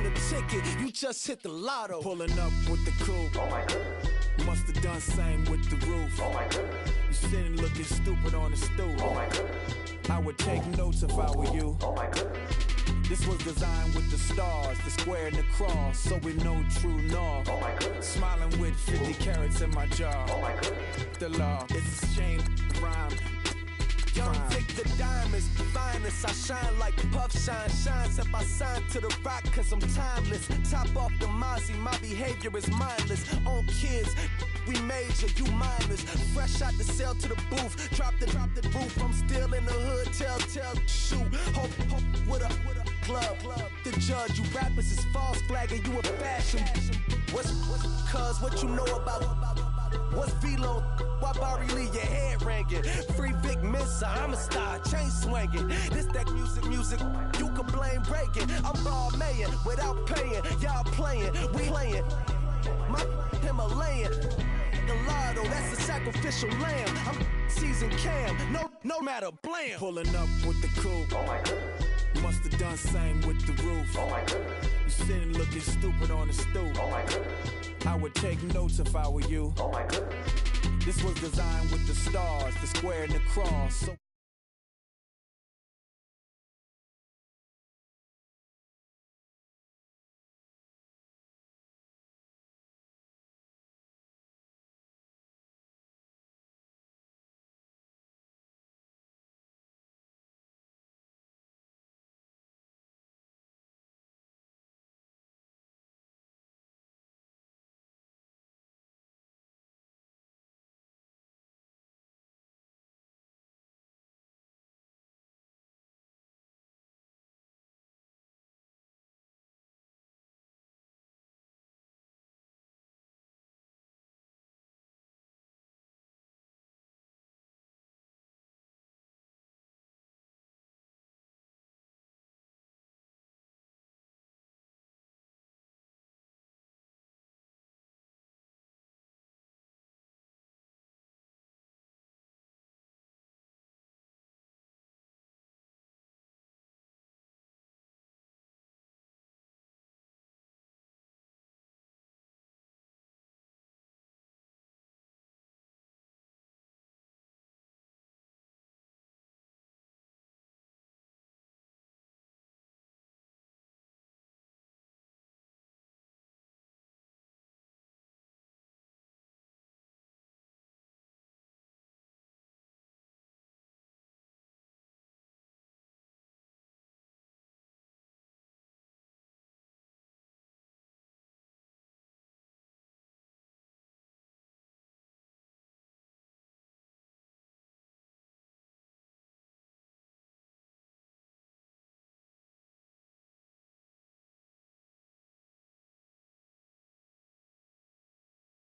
on the ticket, you just hit the lotto. Pulling up with the coupe. Oh my goodness. Must have done same with the roof. Oh my goodness. You sitting looking stupid on the stoop. Oh my goodness. I would take notes if I were you. Oh my goodness. This was designed with the stars, the square and the cross, so we know true north. Oh my goodness. Smiling with 50 carats in my jaw. Oh my goodness. The law, it's a shame, rhyme. Young Vic, the diamonds, the finest. I shine like Puff Shine shines. If I sign to the rock, cause I'm timeless. Top off the Mozzie, my behavior is mindless. On kids, we major, you minors. Fresh out the cell to the booth. Drop the roof, I'm still in the hood. Tell, shoot. Hope with a club. The judge, you rappers is false flagging, you a fashion. What's cuz, what you know about? What's Velo? Why Barry leave your head ringing? Free Vic Mensa, I'm a star, chain swinging. This that music, you can blame Reagan. I'm ball mayin' without paying. Y'all playing, we playing. My Himalayan. Gelato, that's a sacrificial lamb. I'm seasoned cam, no matter, blam. Pulling up with the coupe. Oh my goodness. Must have done same with the roof. Oh my goodness. You sitting looking stupid on the stoop. Oh my goodness. I would take notes if I were you. Oh my goodness. This was designed with the stars, the square and the cross. So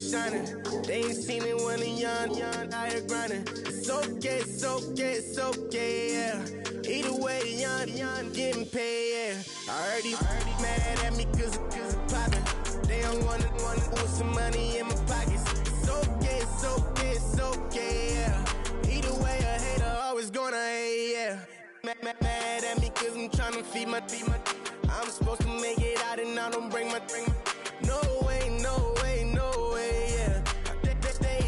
shining, they ain't seen it when they young, out here grinding. It's okay, yeah. Either way, young, getting paid, yeah. I heard these mad at me cause I'm poppin'. They don't wanna put some money in my pockets. It's okay, yeah. Either way, a hater always gonna hate, yeah. Mad at me cause I'm tryna feed my I'm supposed to make it out and I don't bring my No way, yeah. They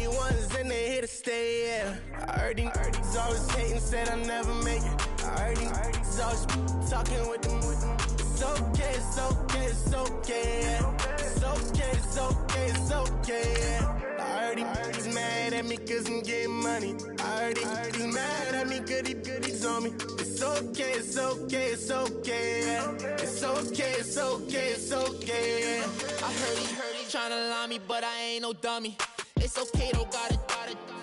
ones and they here to stay, yeah. I heard these always hating, said I'll never make it. I heard these always talking with them. It's okay, yeah. It's okay, yeah. I heard he's mad at me cause I'm getting money. I heard he's mad at me cause he's on me. It's okay, yeah. It's okay, yeah. I heard he tryna lie me, but I ain't no dummy. It's okay though, got it,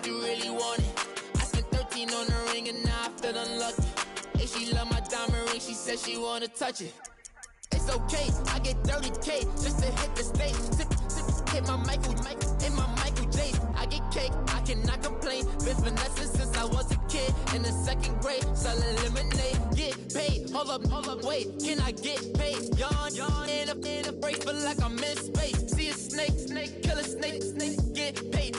you really want it. I spent 13 on the ring and now I feel unlucky. Hey, she love my diamond ring, she said she wanna touch it. It's okay, I get 30K just to hit the stage. Sip, hit my Michael J. I get cake, I cannot complain. Been finessing since I was a kid in the second grade. Selling lemonade, get paid. Hold up, wait, can I get paid? Yawn, in a break, feel like I'm in space. See a snake, kill a snake, get paid.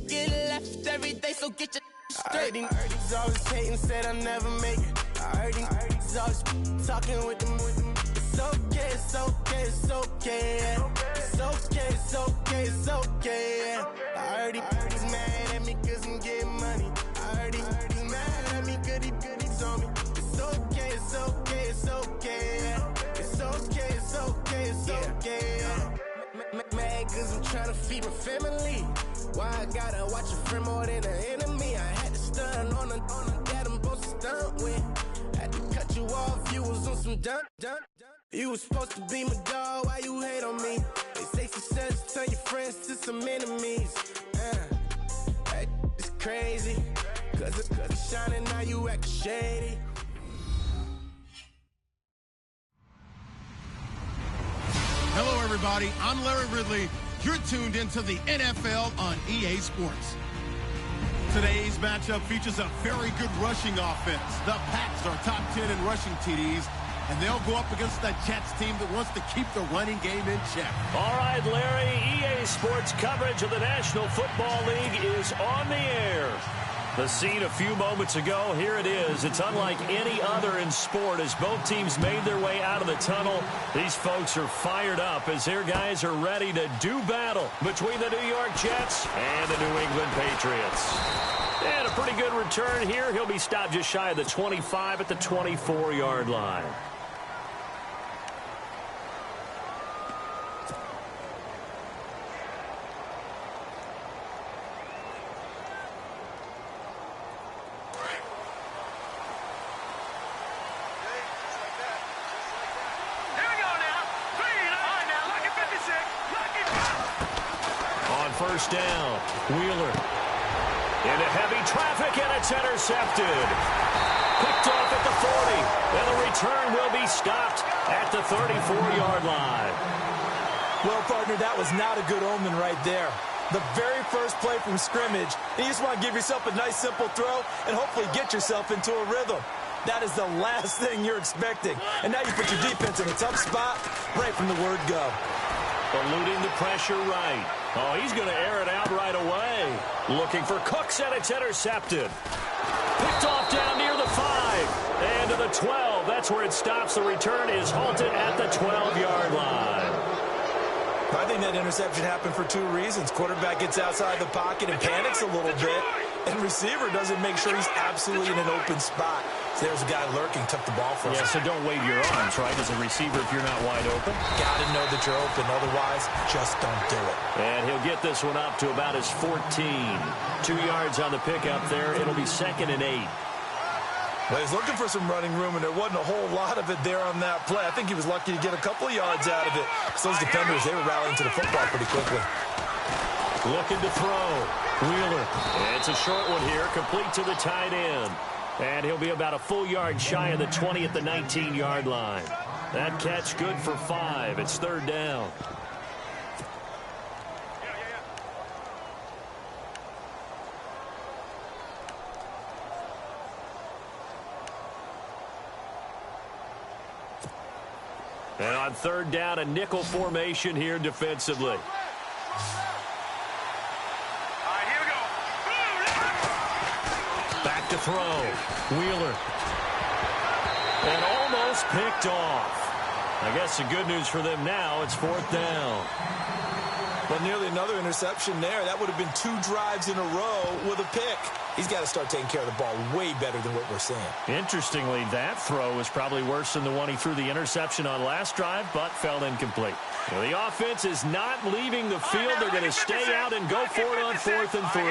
Get left every day, so get your straight. I heard he's always hating, said I'll never make it. I heard he's always talking with them. It's okay. It's okay, it's okay, it's okay. I heard he's mad at me cause I'm getting money. I heard he's mad at me cause he's on me. It's okay, it's okay, it's okay. It's okay, it's okay, it's okay. Mad cause I'm trying to feed my family. Why I gotta watch a friend more than an enemy? I had to stun on the that I'm supposed to stunt with. Had to cut you off, you was on some dun. You was supposed to be my dog, why you hate on me? They say success turn your friends to some enemies. That is crazy, cause it's shining, now you act shady. Hello, everybody. I'm Larry Ridley. You're tuned into the NFL on EA Sports. Today's matchup features a very good rushing offense. The Pats are top 10 in rushing TDs, and they'll go up against the Jets team that wants to keep the running game in check. All right, Larry, EA Sports coverage of the National Football League is on the air. The scene a few moments ago, here it is. It's unlike any other in sport as both teams made their way out of the tunnel. These folks are fired up as their guys are ready to do battle between the New York Jets and the New England Patriots. And a pretty good return here. He'll be stopped just shy of the 25 at the 24-yard line. First down, Wheeler into heavy traffic, and it's intercepted. Picked off at the 40, and the return will be stopped at the 34-yard line. Well, partner, that was not a good omen right there. The very first play from scrimmage, you just want to give yourself a nice, simple throw and hopefully get yourself into a rhythm. That is the last thing you're expecting. And now you put your defense in a tough spot right from the word go. Eluding the pressure right. Oh, he's going to air it out right away. Looking for Cooks, and it's intercepted. Picked off down near the 5. And to the 12. That's where it stops. The return is halted at the 12-yard line. I think that interception happened for two reasons. Quarterback gets outside the pocket and panics a little bit. And receiver doesn't make sure he's absolutely in an open spot. So there's a guy lurking, took the ball for him. Yeah, so don't wave your arms, right, as a receiver if you're not wide open. Got to know that you're open. Otherwise, just don't do it. And he'll get this one up to about his 14. 2 yards on the pickup there. It'll be 2nd and 8. Well, he's looking for some running room, and there wasn't a whole lot of it there on that play. I think he was lucky to get a couple of yards out of it. So those defenders, they were rallying to the football pretty quickly. Looking to throw. Wheeler. It's a short one here, complete to the tight end. And he'll be about a full yard shy of the 20 at the 19-yard line. That catch good for 5. It's 3rd down. And on 3rd down, a nickel formation here defensively. Back to throw. Wheeler. And almost picked off. I guess the good news for them now, it's 4th down. Well, nearly another interception there. That would have been 2 drives in a row with a pick. He's got to start taking care of the ball way better than what we're seeing. Interestingly, that throw was probably worse than the one he threw the interception on last drive, but fell incomplete. Well, the offense is not leaving the field. They're going to stay out and go for it on 4th and 3.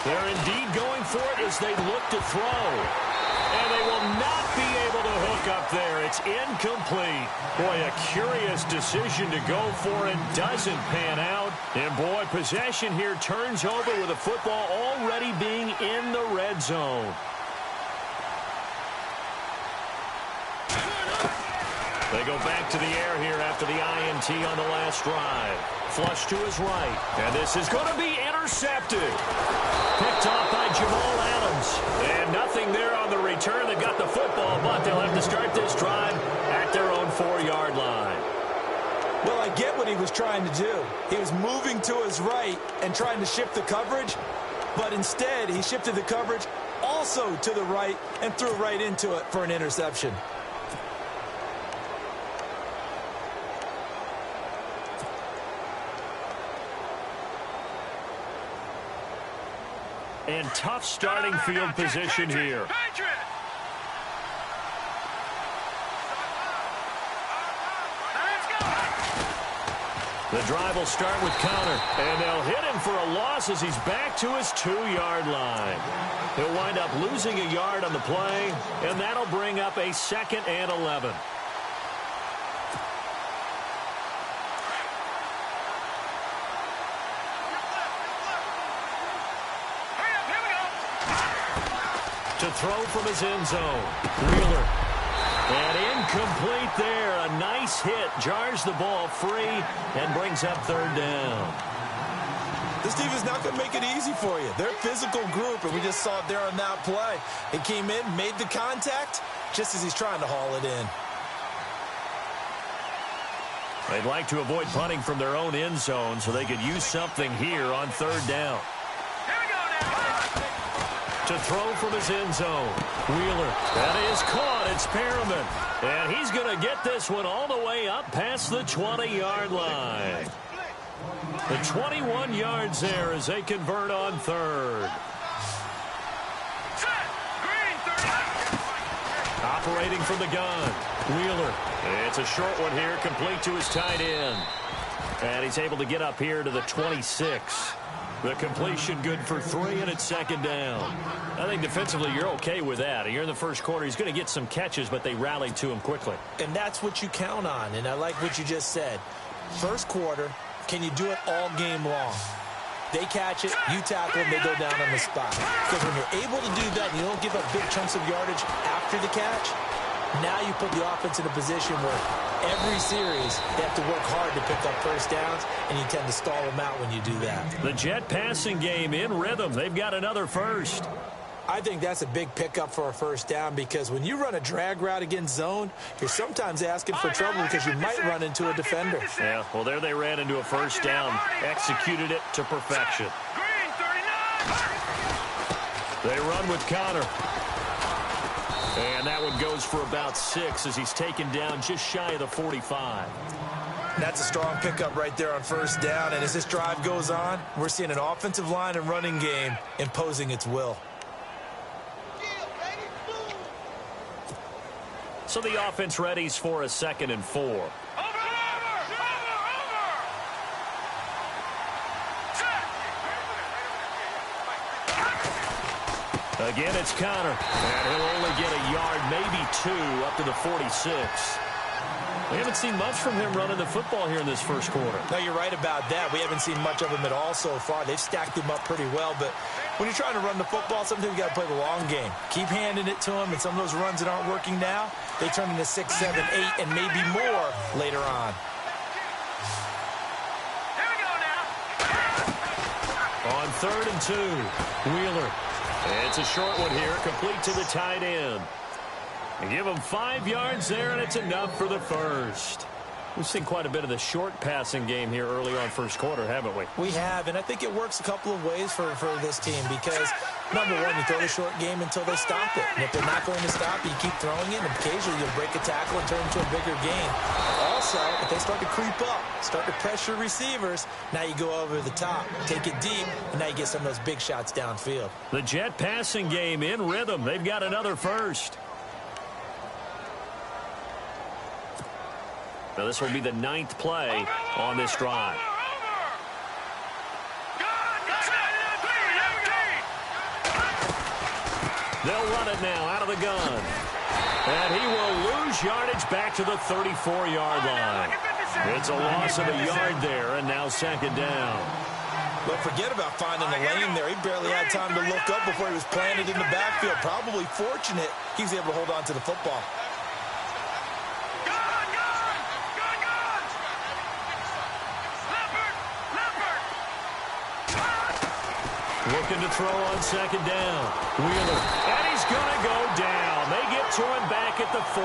They're indeed going for it as they look to throw. And they will not be able to hook up there. It's incomplete. Boy, a curious decision to go for and doesn't pan out. And boy, possession here turns over with the football already being in the red zone. They go back to the air here after the INT on the last drive. Flush to his right. And this is going to be intercepted. Picked off by Jamal Adams. And nothing there on the return that got the football, but they'll have to start this drive at their own 4-yard line. Well, I get what he was trying to do. He was moving to his right and trying to shift the coverage, but instead he shifted the coverage also to the right and threw right into it for an interception. and tough starting field position here. The drive will start with Connor, and they'll hit him for a loss as he's back to his 2-yard line. He'll wind up losing a yard on the play, and that'll bring up a 2nd and 11. To throw from his end zone, Wheeler. And incomplete there. A nice hit. Jars the ball free and brings up 3rd down. This team is not going to make it easy for you. They're a physical group, and we just saw it there on that play. It came in, made the contact, just as he's trying to haul it in. They'd like to avoid punting from their own end zone so they could use something here on 3rd down. To throw from his end zone, Wheeler. That is caught. It's Perriman. And he's going to get this one all the way up past the 20-yard line. The 21 yards there as they convert on 3rd. Operating from the gun, Wheeler. It's a short one here, complete to his tight end. And he's able to get up here to the 26. The completion good for 3, and it's 2nd down. I think defensively you're okay with that. You're in the first quarter. He's going to get some catches, but they rallied to him quickly. And that's what you count on, and I like what you just said. First quarter, can you do it all game long? They catch it, you tackle them, they go down on the spot. Because when you're able to do that and you don't give up big chunks of yardage after the catch, now you put the offense in a position where every series they have to work hard to pick up first downs, and you tend to stall them out when you do that. The Jet passing game in rhythm. They've got another first. I think that's a big pickup for a first down, because when you run a drag route against zone, you're sometimes asking for trouble because you might run into a defender. Yeah, well, there they ran into a first down, executed it to perfection. They run with Connor. And that one goes for about 6 as he's taken down just shy of the 45. That's a strong pickup right there on first down, and as this drive goes on, we're seeing an offensive line and running game imposing its will. So the offense readies for a 2nd and 4. Again, it's Connor. And he'll only get a yard, maybe 2, up to the 46. We haven't seen much from him running the football here in this first quarter. No, you're right about that. We haven't seen much of him at all so far. They've stacked him up pretty well, but when you're trying to run the football, sometimes you got to play the long game. Keep handing it to him, and some of those runs that aren't working now, they turn into 6, 7, 8, and maybe more later on. Here we go now. On 3rd and 2, Wheeler. It's a short one here, complete to the tight end. And give him 5 yards there, and it's enough for the first. We've seen quite a bit of the short passing game here early on first quarter, haven't we? We have, and I think it works a couple of ways for this team because, number one, you throw the short game until they stop it. And if they're not going to stop it, you keep throwing it, and occasionally you'll break a tackle and turn it into a bigger gain. Also, if they start to creep up, start to pressure receivers, now you go over the top, take it deep, and now you get some of those big shots downfield. The Jet passing game in rhythm. They've got another first. Now this will be the 9th play on this drive. They'll run it now out of the gun. And he will lose yardage back to the 34-yard line. It's a loss of a yard there, and now 2nd down. But forget about finding the lane there. He barely had time to look up before he was planted in the backfield. Probably fortunate he was able to hold on to the football. Looking to throw on 2nd down. Wheeler. And he's going to go down. They get to him back at the 40.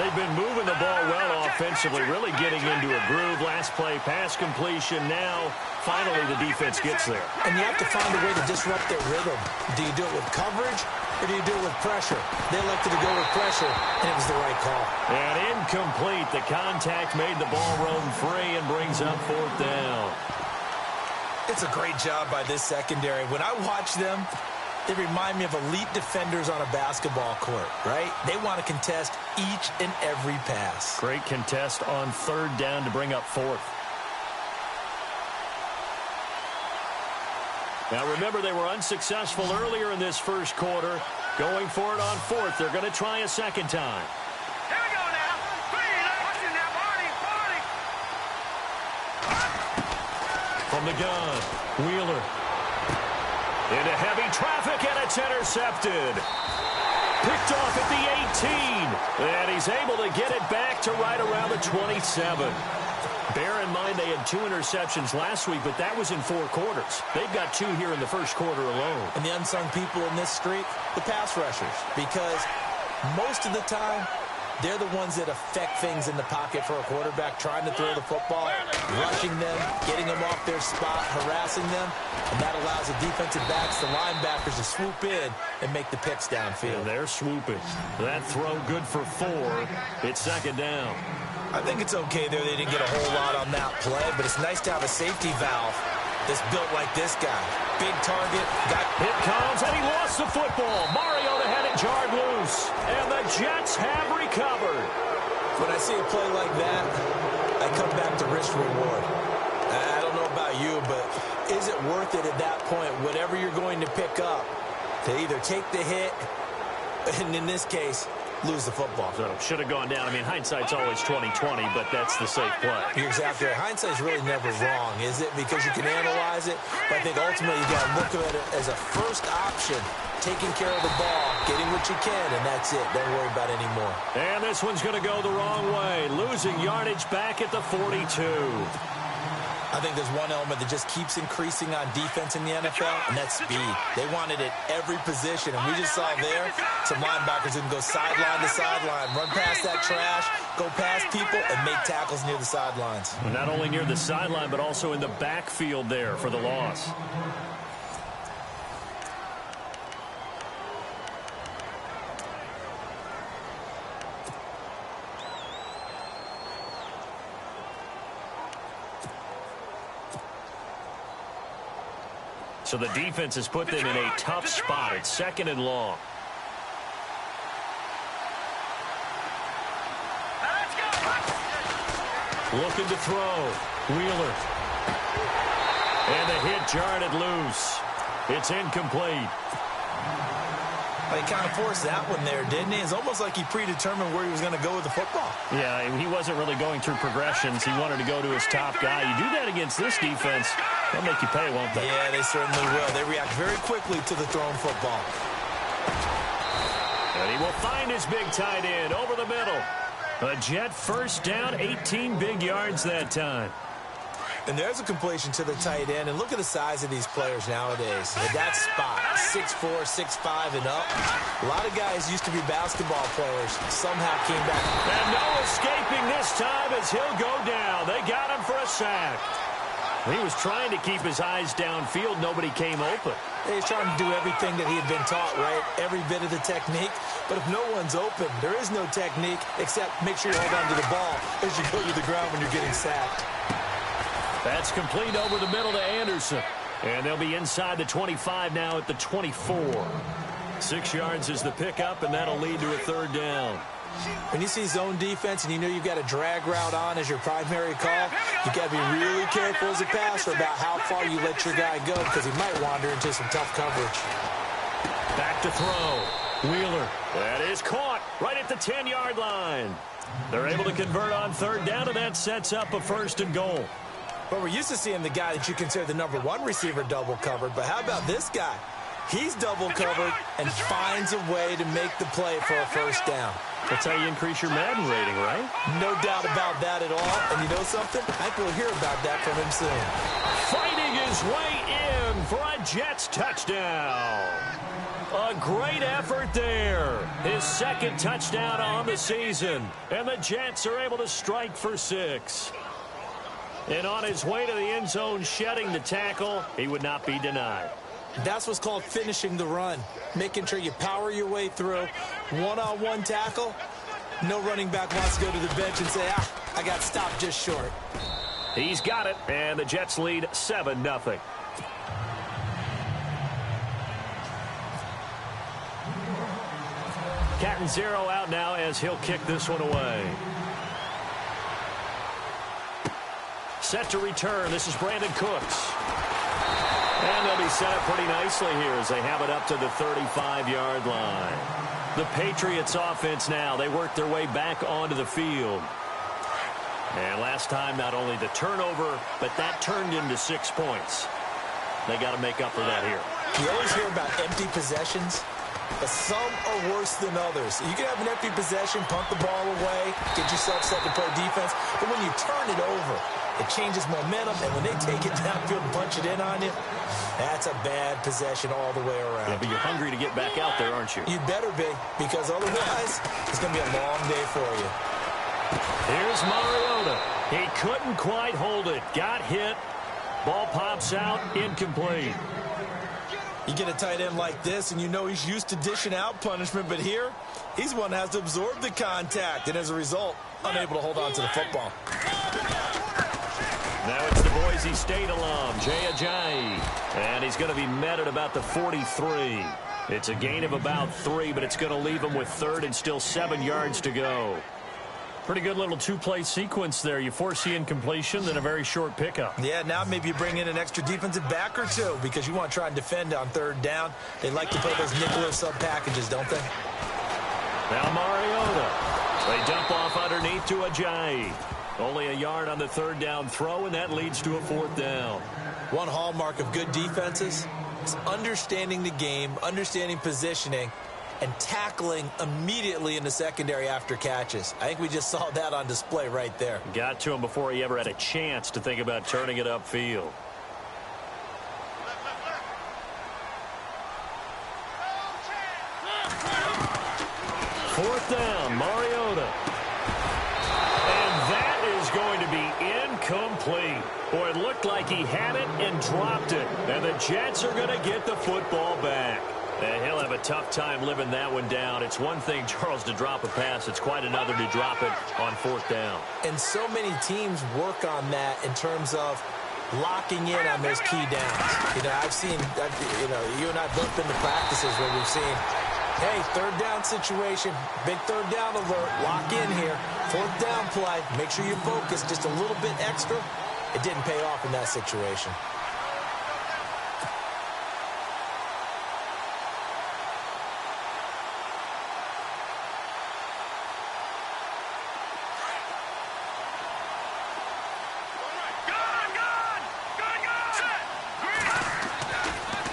They've been moving the ball well offensively, really getting into a groove. Last play, pass completion. Now, finally, the defense gets there. And you have to find a way to disrupt their rhythm. Do you do it with coverage, or do you do it with pressure? They elected to go with pressure, and it was the right call. And incomplete. The contact made the ball roam free and brings up 4th down. It's a great job by this secondary. When I watch them, they remind me of elite defenders on a basketball court, right? They want to contest each and every pass. Great contest on third down to bring up fourth. Now remember, they were unsuccessful earlier in this first quarter. Going for it on fourth. They're going to try a second time. Here we go now. Watching now, party. From the gun, Wheeler. Into heavy traffic, and it's intercepted. Picked off at the 18. And he's able to get it back to right around the 27. Bear in mind they had 2 interceptions last week, but that was in 4 quarters. They've got 2 here in the first quarter alone. And the unsung people in this streak, the pass rushers, because most of the time, they're the ones that affect things in the pocket for a quarterback, trying to throw the football, rushing them, getting them off their spot, harassing them, and that allows the defensive backs, the linebackers, to swoop in and make the picks downfield. And they're swooping. That throw good for 4. It's second down. I think it's okay there. They didn't get a whole lot on that play, but it's nice to have a safety valve that's built like this guy. Big target. It comes, and he lost the football. Mariota had it jarred loose, and the Jets have recovered. When I see a play like that, I come back to risk reward. I don't know about you, but is it worth it at that point, whatever you're going to pick up, to either take the hit, and in this case, lose the football? So should have gone down. I mean, hindsight's always 20/20, but that's the safe play. You're exactly right. Hindsight's really never wrong, is it? Because you can analyze it, but I think ultimately you got to look at it as a first option, taking care of the ball, getting what you can, and that's it. Don't worry about it anymore. And this one's going to go the wrong way, losing yardage back at the 42. I think there's one element that just keeps increasing on defense in the NFL, and that's speed. They want it at every position, and we just saw there some linebackers who can go sideline to sideline, run past that trash, go past people, and make tackles near the sidelines. Not only near the sideline, but also in the backfield there for the loss. So the defense has put them in a tough spot. It's second and long. Looking to throw. Wheeler. And the hit jarred it loose. It's incomplete. He kind of forced that one there, didn't he? It's almost like he predetermined where he was going to go with the football. Yeah, he wasn't really going through progressions. He wanted to go to his top guy. You do that against this defense, they'll make you pay, won't they? Yeah, they certainly will. They react very quickly to the thrown football. And he will find his big tight end over the middle. A Jet first down, 18 big yards that time. And there's a completion to the tight end. And look at the size of these players nowadays. At that spot, 6'4", 6'5", and up. A lot of guys used to be basketball players. Somehow came back. And no escaping this time as he'll go down. They got him for a sack. He was trying to keep his eyes downfield. Nobody came open. He's trying to do everything that he had been taught, right? Every bit of the technique. But if no one's open, there is no technique except make sure you hold on to the ball as you go to the ground when you're getting sacked. That's complete over the middle to Anderson. And they'll be inside the 25 now at the 24. 6 yards is the pickup, and that'll lead to a third down. When you see zone defense and you know you've got a drag route on as your primary call, you got to be really careful as a passer about how far you let your guy go because he might wander into some tough coverage. Back to throw. Wheeler. That is caught right at the 10-yard line. They're able to convert on third down, and that sets up a first and goal. But we're used to seeing the guy that you consider the #1 receiver double covered. But how about this guy? He's double covered and finds a way to make the play for a first down. That's how you increase your Madden rating, right? No doubt about that at all. And you know something? I think we'll hear about that from him soon. Fighting his way in for a Jets touchdown. A great effort there. His second touchdown on the season. And the Jets are able to strike for 6. And on his way to the end zone, shedding the tackle, he would not be denied. That's what's called finishing the run. Making sure you power your way through. One-on-one tackle. No running back wants to go to the bench and say, I got stopped just short. He's got it, and the Jets lead 7-0. batting zero out now as he'll kick this one away. Set to return. This is Brandon Cooks. And they'll be set up pretty nicely here as they have it up to the 35-yard line. The Patriots offense now, they work their way back onto the field. And last time, not only the turnover, but that turned into 6 points. They got to make up for that here. You always hear about empty possessions, but some are worse than others. You can have an empty possession, punt the ball away, get yourself set to play defense, but when you turn it over, it changes momentum, and when they take it downfield and punch it in on you, that's a bad possession all the way around. Yeah, but you're hungry to get back out there, aren't you? You better be, because otherwise, it's going to be a long day for you. Here's Mariota. He couldn't quite hold it. Got hit. Ball pops out. Incomplete. You get a tight end like this, and you know he's used to dishing out punishment, but here, he's one that has to absorb the contact, and as a result, unable to hold on to the football. Now it's the Boise State alum, Jay Ajayi. And he's going to be met at about the 43. It's a gain of about 3, but it's going to leave him with 3rd and still 7 yards to go. Pretty good little two-play sequence there. You force the incompletion, then a very short pickup. Yeah, now maybe you bring in an extra defensive back or two because you want to try and defend on 3rd down. They like to play those nickel or sub packages, don't they? Now Mariota. They dump off underneath to Ajayi. Only a yard on the 3rd down throw, and that leads to a 4th down. One hallmark of good defenses is understanding the game, understanding positioning, and tackling immediately in the secondary after catches. I think we just saw that on display right there. Got to him before he ever had a chance to think about turning it upfield. Fourth down, Mariota. And that is going to be incomplete. Boy, it looked like he had it and dropped it. And the Jets are going to get the football back. And he'll have a tough time living that one down. It's one thing, Charles, to drop a pass. It's quite another to drop it on 4th down. And so many teams work on that in terms of locking in on those key downs. I've seen, you and I have both been to practices where we've seen, hey, 3rd down situation, big 3rd down alert, lock in here. 4th down play, make sure you focus just a little bit extra. It didn't pay off in that situation.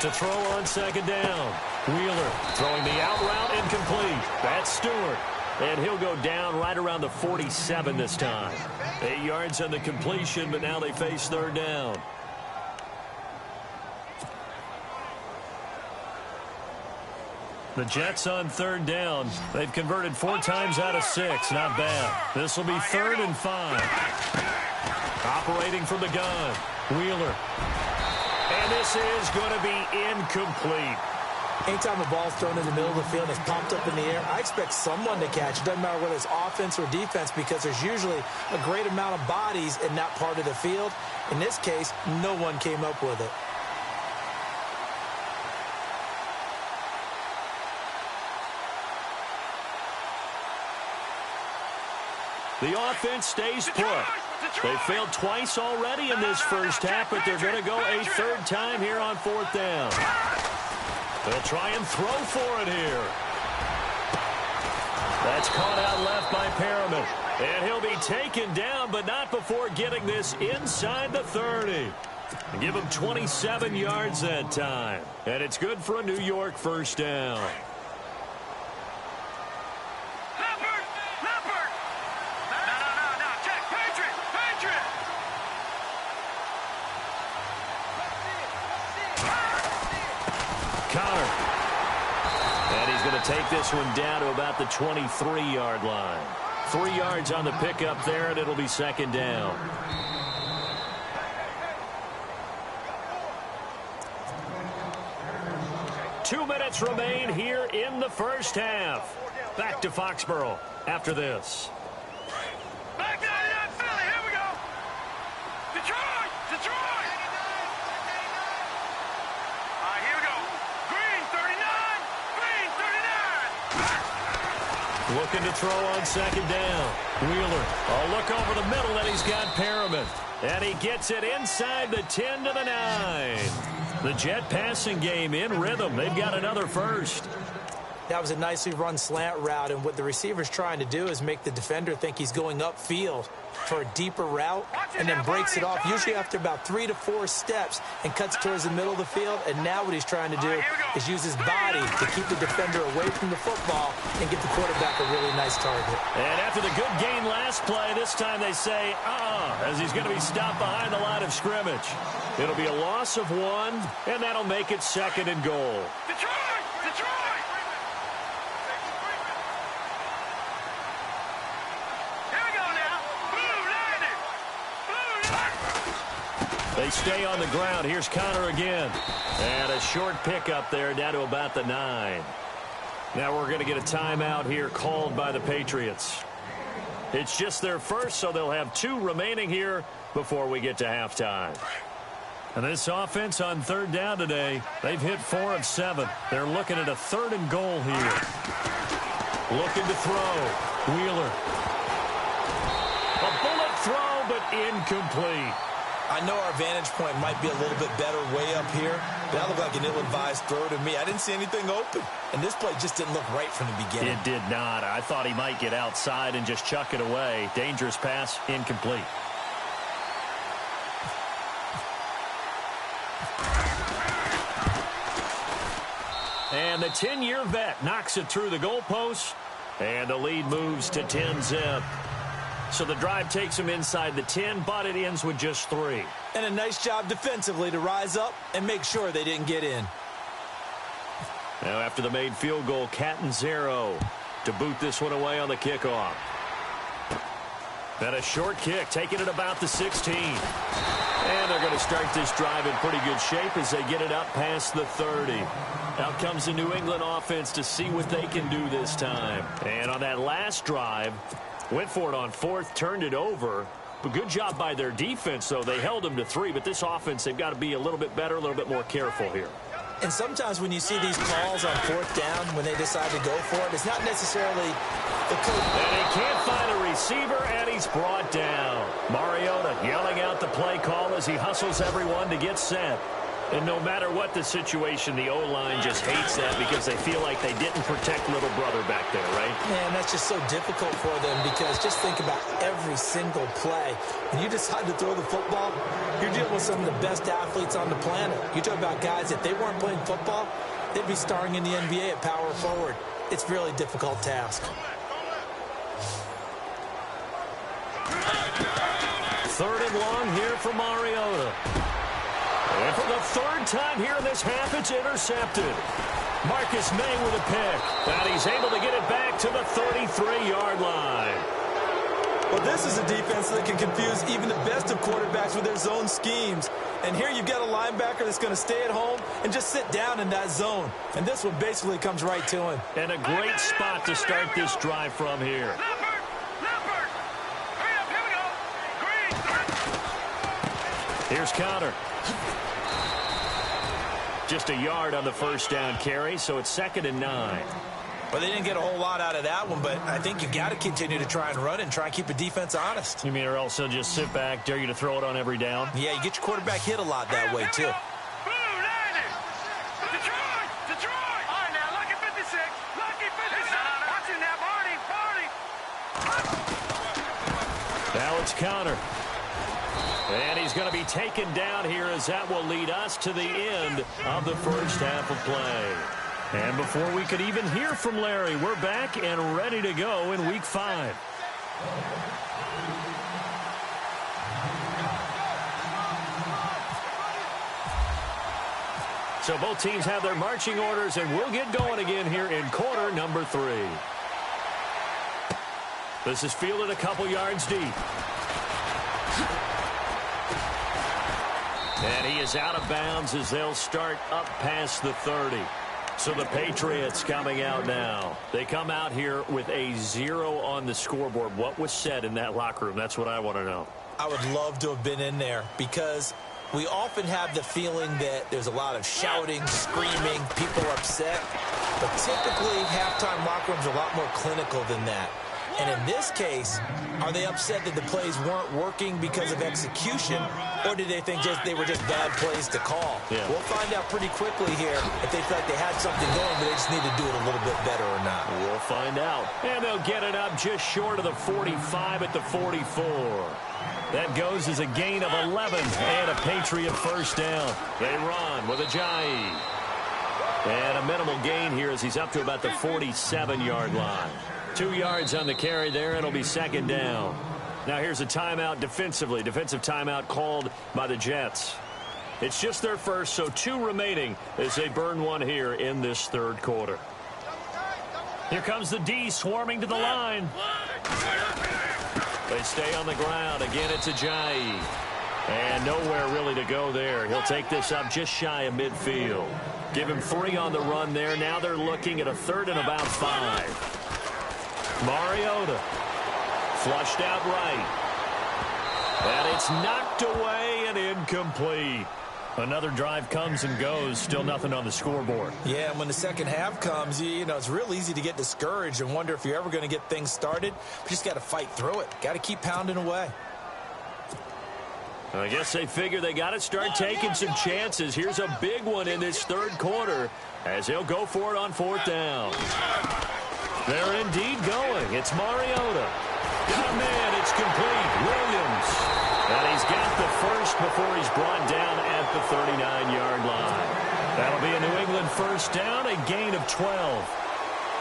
To throw on 2nd down. Wheeler throwing the out route incomplete. That's Stewart. And he'll go down right around the 47 this time. 8 yards on the completion, but now they face 3rd down. The Jets on 3rd down. They've converted 4 times out of 6. Not bad. This will be 3rd and 5. Operating from the gun. Wheeler. And this is going to be incomplete. Anytime a ball's thrown in the middle of the field and it's popped up in the air, I expect someone to catch. It doesn't matter whether it's offense or defense because there's usually a great amount of bodies in that part of the field. In this case, no one came up with it. The offense stays put. They failed twice already in this first half, but they're going to go a 3rd time here on 4th down. They'll try and throw for it here. That's caught out left by Perriman. And he'll be taken down, but not before getting this inside the 30. Give him 27 yards that time. And it's good for a New York 1st down. Take this one down to about the 23-yard line. 3 yards on the pickup there, and it'll be 2nd down. Two minutes remain here in the first half. Back to Foxborough after this. Back down to Philly. Here we go. Detroit. Detroit. All right, here we go. Green 39. Green 39. Looking to throw on second down. Wheeler, a look over the middle, and he's got Perriman. And he gets it inside the 10 to the 9. The Jet passing game in rhythm. They've got another first. That was a nicely run slant route, and what the receiver's trying to do is make the defender think he's going upfield for a deeper route and then breaks it off, usually after about 3 to 4 steps, and cuts towards the middle of the field. And now what he's trying to do is use his body to keep the defender away from the football and get the quarterback a really nice target. And after the good gain last play, this time they say, as he's going to be stopped behind the line of scrimmage. It'll be a loss of 1, and that'll make it second and goal. Detroit! Detroit! Here we go now. Blue landed. Blue landed. They stay on the ground. Here's Connor again. And a short pickup there down to about the 9. Now we're going to get a timeout here called by the Patriots. It's just their first, so they'll have 2 remaining here before we get to halftime. And this offense on third down today, they've hit 4 of 7. They're looking at a 3rd and goal here. Looking to throw. Wheeler. A bullet throw, but incomplete. I know our vantage point might be a little bit better way up here, but that looked like an ill-advised throw to me. I didn't see anything open, and this play just didn't look right from the beginning. It did not. I thought he might get outside and just chuck it away. Dangerous pass, incomplete. And the 10-year vet knocks it through the goalpost, and the lead moves to 10-zip. So the drive takes him inside the 10, but it ends with just 3. And a nice job defensively to rise up and make sure they didn't get in. Now after the made field goal, Catanzaro to boot this one away on the kickoff. And a short kick, taking it about the 16. And they're going to start this drive in pretty good shape as they get it up past the 30. Out comes the New England offense to see what they can do this time. And on that last drive, went for it on 4th, turned it over. But good job by their defense, though. They held them to 3, but this offense, they've got to be a little bit better, a little bit more careful here. And sometimes when you see these calls on 4th down, when they decide to go for it, it's not necessarily the coach. And he can't find a receiver, and he's brought down. Mariota yelling out the play call as he hustles everyone to get set. And no matter what the situation, the O-line just hates that because they feel like they didn't protect little brother back there, right? Man, that's just so difficult for them because just think about every single play. When you decide to throw the football, you're dealing with some of the best athletes on the planet. You talk about guys, if they weren't playing football, they'd be starring in the NBA at power forward. It's a really difficult task. 3rd and long here for Mariota. And for the 3rd time here in this half, it's intercepted. Marcus May with a pick. And he's able to get it back to the 33-yard line. Well, this is a defense that can confuse even the best of quarterbacks with their zone schemes. And here you've got a linebacker that's going to stay at home and just sit down in that zone. And this one basically comes right to him. And a great spot to start this drive from here. Leopard! Hurry up, here we go. Green! Here's Connor. Just a yard on the 1st down carry, so it's 2nd and 9. Well, they didn't get a whole lot out of that one, but I think you've got to continue to try and run it and try and keep the defense honest. You mean or else they'll just sit back, dare you to throw it on every down? Yeah, you get your quarterback hit a lot that way, too. Blue landed. Detroit! Detroit! All right, now, lucky 56. Lucky 56. Watch it now, Barney. Now it's Connor. And he's going to be taken down here as that will lead us to the end of the first half of play. And before we could even hear from Larry, we're back and ready to go in Week 5. So both teams have their marching orders, and we'll get going again here in quarter number 3. This is fielded a couple yards deep. And he is out of bounds as they'll start up past the 30. So the Patriots coming out now. They come out here with a 0 on the scoreboard. What was said in that locker room? That's what I want to know. I would love to have been in there because We often have the feeling that there's a lot of shouting, screaming, people upset. But typically, halftime locker rooms are a lot more clinical than that. And in this case, are they upset that the plays weren't working because of execution, or did they think they were just bad plays to call? Yeah. We'll find out pretty quickly here if they feel like they had something going, but they just need to do it a little bit better or not. We'll find out. And they'll get it up just short of the 45 at the 44. That goes as a gain of 11 and a Patriot first down. They run with Ajayi. And a minimal gain here as he's up to about the 47-yard line. 2 yards on the carry there, and it'll be second down. Now here's a timeout defensively. Defensive timeout called by the Jets. It's just their first, so 2 remaining as they burn one here in this third quarter. Here comes the D swarming to the line. They stay on the ground. Again, it's Ajayi. And nowhere really to go there. He'll take this up just shy of midfield. Give him 3 on the run there. Now they're looking at a 3rd and about 5. Mariota flushed out right. And it's knocked away and incomplete. Another drive comes and goes. Still nothing on the scoreboard. Yeah, and when the second half comes, you know, it's real easy to get discouraged and wonder if you're ever going to get things started. But you just got to fight through it. Got to keep pounding away. I guess they figure they got to start taking some chances. Here's a big one in this third quarter as he'll go for it on 4th down. They're indeed going. It's Mariota. Got a man. It's complete. Williams. And he's got the first before he's brought down at the 39-yard line. That'll be a New England first down, a gain of 12.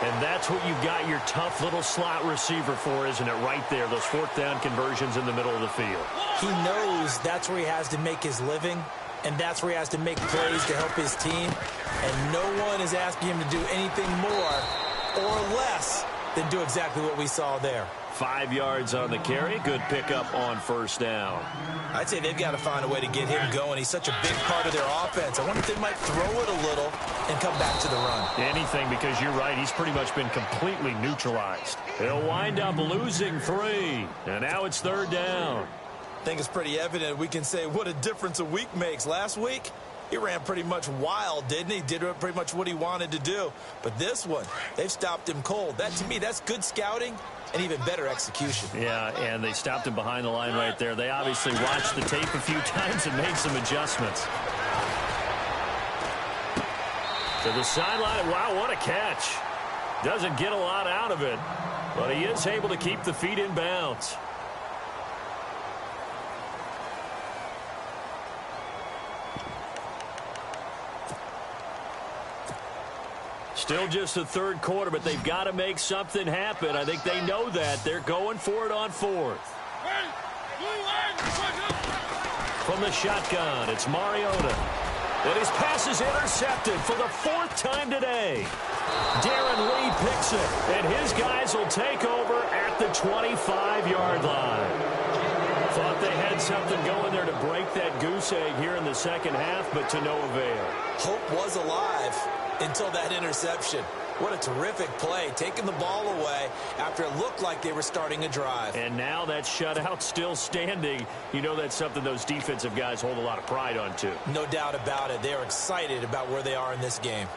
And that's what you've got your tough little slot receiver for, isn't it? Right there, those 4th down conversions in the middle of the field. He knows that's where he has to make his living, and that's where he has to make plays to help his team. And no one is asking him to do anything more or less than do exactly what we saw there. 5 yards on the carry. Good pickup on first down. I'd say they've got to find a way to get him going. He's such a big part of their offense. I wonder if they might throw it a little and come back to the run. Anything, because you're right. He's pretty much been completely neutralized. They'll wind up losing 3. And now it's 3rd down. I think it's pretty evident. We can say what a difference a week makes. Last week, he ran pretty much wild, didn't he? Did pretty much what he wanted to do. But this one, they've stopped him cold. That, to me, that's good scouting and even better execution. Yeah, and they stopped him behind the line right there. They obviously watched the tape a few times and made some adjustments. To the sideline. Wow, what a catch. Doesn't get a lot out of it, but he is able to keep the feet in bounds. Still just the third quarter, but they've got to make something happen. I think they know that. They're going for it on 4th. From the shotgun, it's Mariota. And his pass is intercepted for the 4th time today. Darren Lee picks it, and his guys will take over at the 25-yard line. Thought they had something going there to break that goose egg here in the second half, but to no avail. Hope was alive until that interception. What a terrific play, taking the ball away after it looked like they were starting a drive. And now that shutout still standing. You know that's something those defensive guys hold a lot of pride on, too. No doubt about it. They're excited about where they are in this game.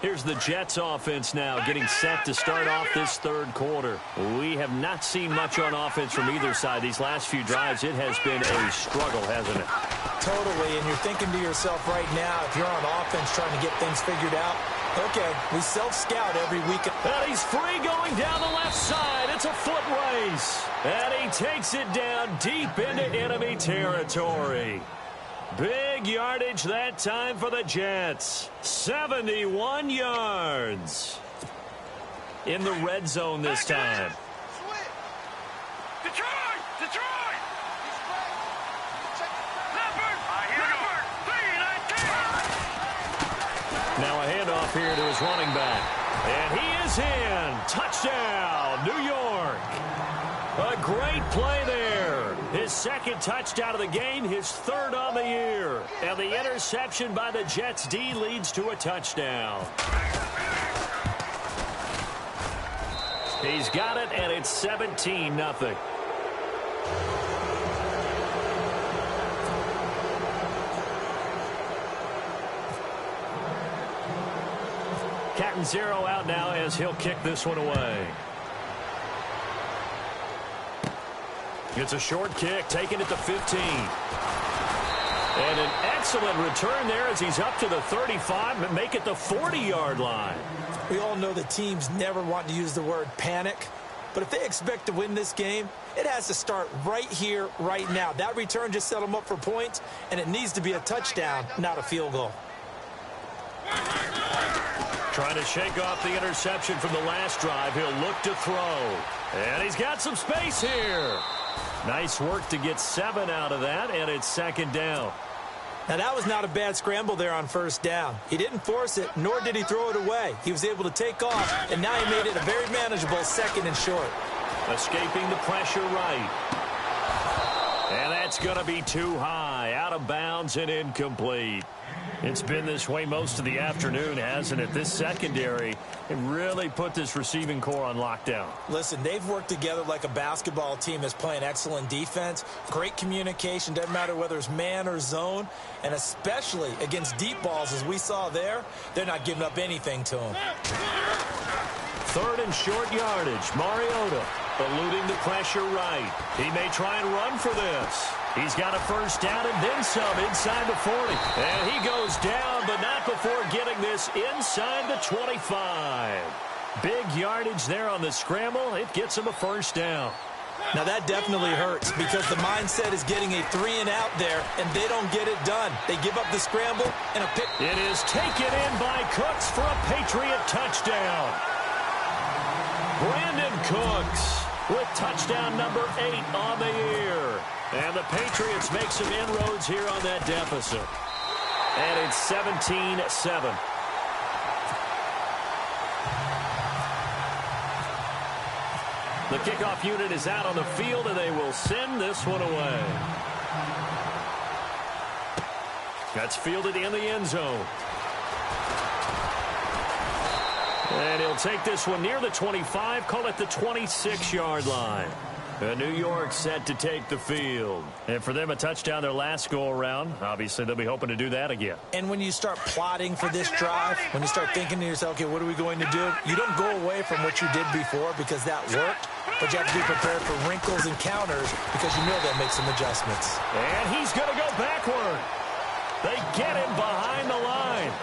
Here's the Jets offense now getting set to start off this third quarter. We have not seen much on offense from either side. These last few drives, it has been a struggle, hasn't it? Totally, and you're thinking to yourself right now, if you're on offense trying to get things figured out, okay, we self-scout every week. And he's free going down the left side. It's a foot race. And he takes it down deep into enemy territory. Big yardage that time for the Jets. 71 yards. In the red zone this time. Detroit! Detroit! Leopard! Leopard! 319! Now a handoff here to his running back. And he is in. Touchdown, New York. A great play there. His second touchdown of the game, his 3rd on the year. And the interception by the Jets D leads to a touchdown. He's got it, and it's 17-0. Captain Zero out now as he'll kick this one away. It's a short kick, taking it to 15. And an excellent return there as he's up to the 35, but make it the 40-yard line. We all know the teams never want to use the word panic, but if they expect to win this game, it has to start right here, right now. That return just set them up for points, and it needs to be a touchdown, not a field goal. Trying to shake off the interception from the last drive. He'll look to throw. And he's got some space here. Nice work to get 7 out of that, and it's second down. Now, that was not a bad scramble there on first down. He didn't force it, nor did he throw it away. He was able to take off, and now he made it a very manageable second and short. Escaping the pressure right. And that's going to be too high. Out of bounds and incomplete. It's been this way most of the afternoon, hasn't it? This secondary really put this receiving core on lockdown. Listen, they've worked together like a basketball team that's playing excellent defense. Great communication, doesn't matter whether it's man or zone. And especially against deep balls, as we saw there, they're not giving up anything to them. Third and short yardage. Mariota eluding the pressure right. He may try and run for this. He's got a first down and then some inside the 40. And he goes down, but not before getting this inside the 25. Big yardage there on the scramble. It gets him a first down. Now, that definitely hurts because the mindset is getting a 3-and-out there, and they don't get it done. They give up the scramble and a pick. It is taken in by Cooks for a Patriot touchdown. Brandon Cooks with touchdown number 8 on the year. And the Patriots make some inroads here on that deficit. And it's 17-7. The kickoff unit is out on the field, and they will send this one away. That's fielded in the end zone. And he'll take this one near the 25, call it the 26-yard line. New York set to take the field. And for them, a touchdown their last go-around. Obviously, they'll be hoping to do that again. And when you start plotting for this drive, when you start thinking to yourself, okay, what are we going to do? You don't go away from what you did before because that worked, but you have to be prepared for wrinkles and counters because you know they'll make some adjustments. And he's going to go backward. They get him behind the line.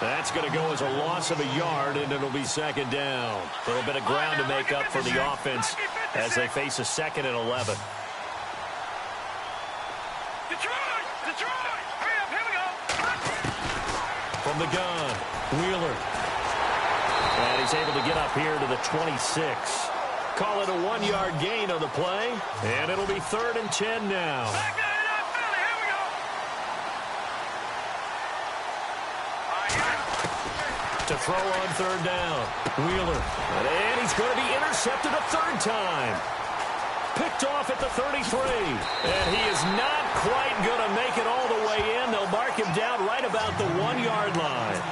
That's going to go as a loss of a yard, and it'll be second down. A little bit of ground to make up for the offense as they face a 2nd and 11. Detroit! Hurry up, here we go! From the gun, Wheeler. And he's able to get up here to the 26. Call it a 1-yard gain on the play, and it'll be 3rd and 10 now. To throw on 3rd down. Wheeler. And he's going to be intercepted a 3rd time. Picked off at the 33. And he is not quite going to make it all the way in. They'll mark him down right about the 1-yard line.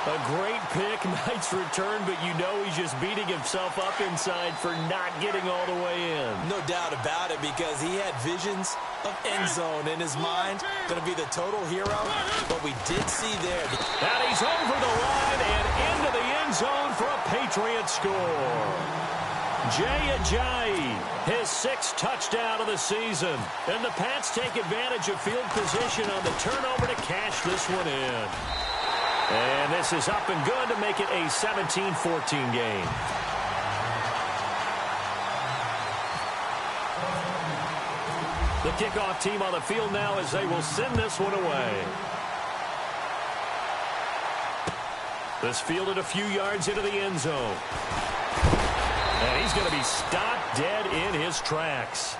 A great pick, nice return, but you know he's just beating himself up inside for not getting all the way in. No doubt about it, because he had visions of end zone in his mind. Going to be the total hero, but we did see there. And he's over the line and into the end zone for a Patriot score. Jay Ajayi, his 6th touchdown of the season. And the Pats take advantage of field position on the turnover to cash this one in. And this is up and good to make it a 17-14 game. The kickoff team on the field now as they will send this one away. This fielded a few yards into the end zone. And he's going to be stopped dead in his tracks.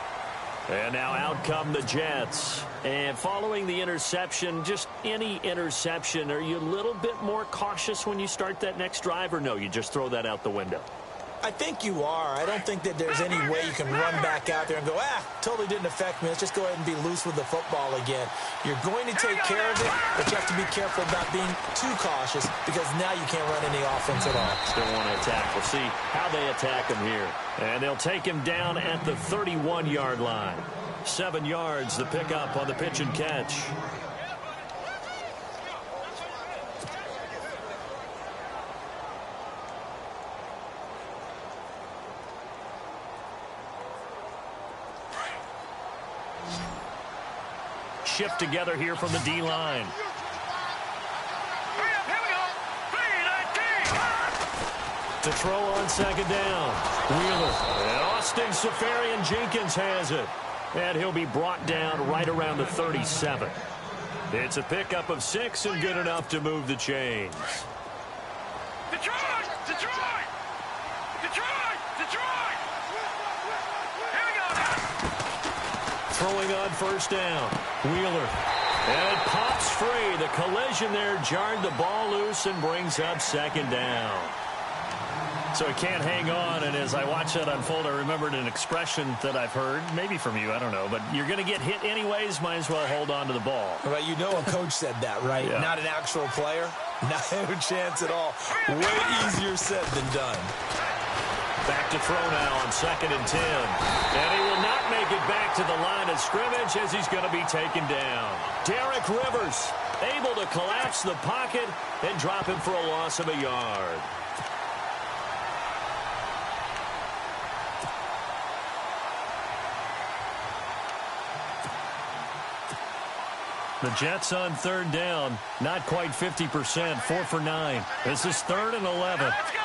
And now out come the Jets. And following the interception, just any interception, are you a little bit more cautious when you start that next drive, or no, you just throw that out the window? I think you are. I don't think that there's any way you can run back out there and go, totally didn't affect me. Let's just go ahead and be loose with the football again. You're going to take care of it, but you have to be careful about being too cautious because now you can't run any offense at all. Still want to attack. We'll see how they attack him here. And they'll take him down at the 31-yard line. 7 yards, the pickup on the pitch and catch. Shift together here from the D-line. To throw on second down. Wheeler. And Austin Safarian-Jenkins has it. And he'll be brought down right around the 37. It's a pickup of 6 and good enough to move the chains. Detroit! Detroit! Detroit! Detroit! Here we go now. Throwing on first down. Wheeler. And it pops free. The collision there jarred the ball loose and brings up second down. So he can't hang on, and as I watch that unfold, I remembered an expression that I've heard, maybe from you, I don't know, but you're going to get hit anyways, might as well hold on to the ball. Well, you know a coach said that, right? Yeah. Not an actual player. No chance at all. Way easier said than done. Back to throw now on 2nd and 10. And he will not make it back to the line of scrimmage as he's going to be taken down. Derek Rivers able to collapse the pocket and drop him for a loss of a yard. The Jets on 3rd down, not quite 50%, 4 for 9. This is 3rd and 11. Let's go!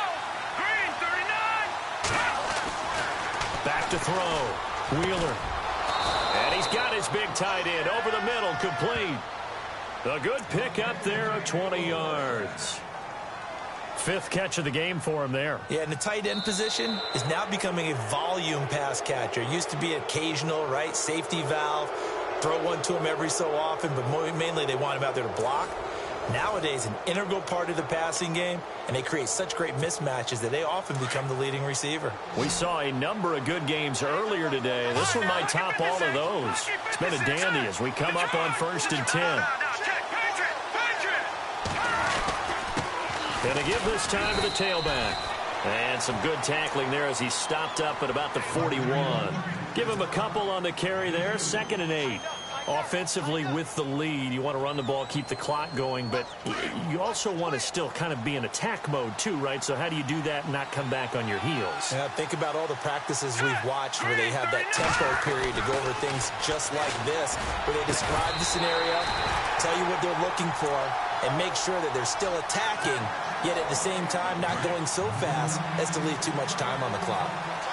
Green, 39! Back to throw. Wheeler. And he's got his big tight end over the middle, complete. A good pickup there of 20 yards. 5th catch of the game for him there. Yeah, and the tight end position is now becoming a volume pass catcher. Used to be occasional, right, safety valve. Throw one to him every so often, but mainly they want him out there to block. Nowadays, an integral part of the passing game, and they create such great mismatches that they often become the leading receiver. We saw a number of good games earlier today. This one might top all of those. It's been a dandy as we come up on 1st and 10. And a give this time to the tailback. And some good tackling there as he stopped up at about the 41. Give him a couple on the carry there. 2nd and 8. Offensively with the lead, you want to run the ball, keep the clock going, but you also want to still kind of be in attack mode too, right? So how do you do that and not come back on your heels? Yeah, think about all the practices we've watched where they have that tempo period to go over things just like this, where they describe the scenario, tell you what they're looking for, and make sure that they're still attacking, yet at the same time not going so fast as to leave too much time on the clock.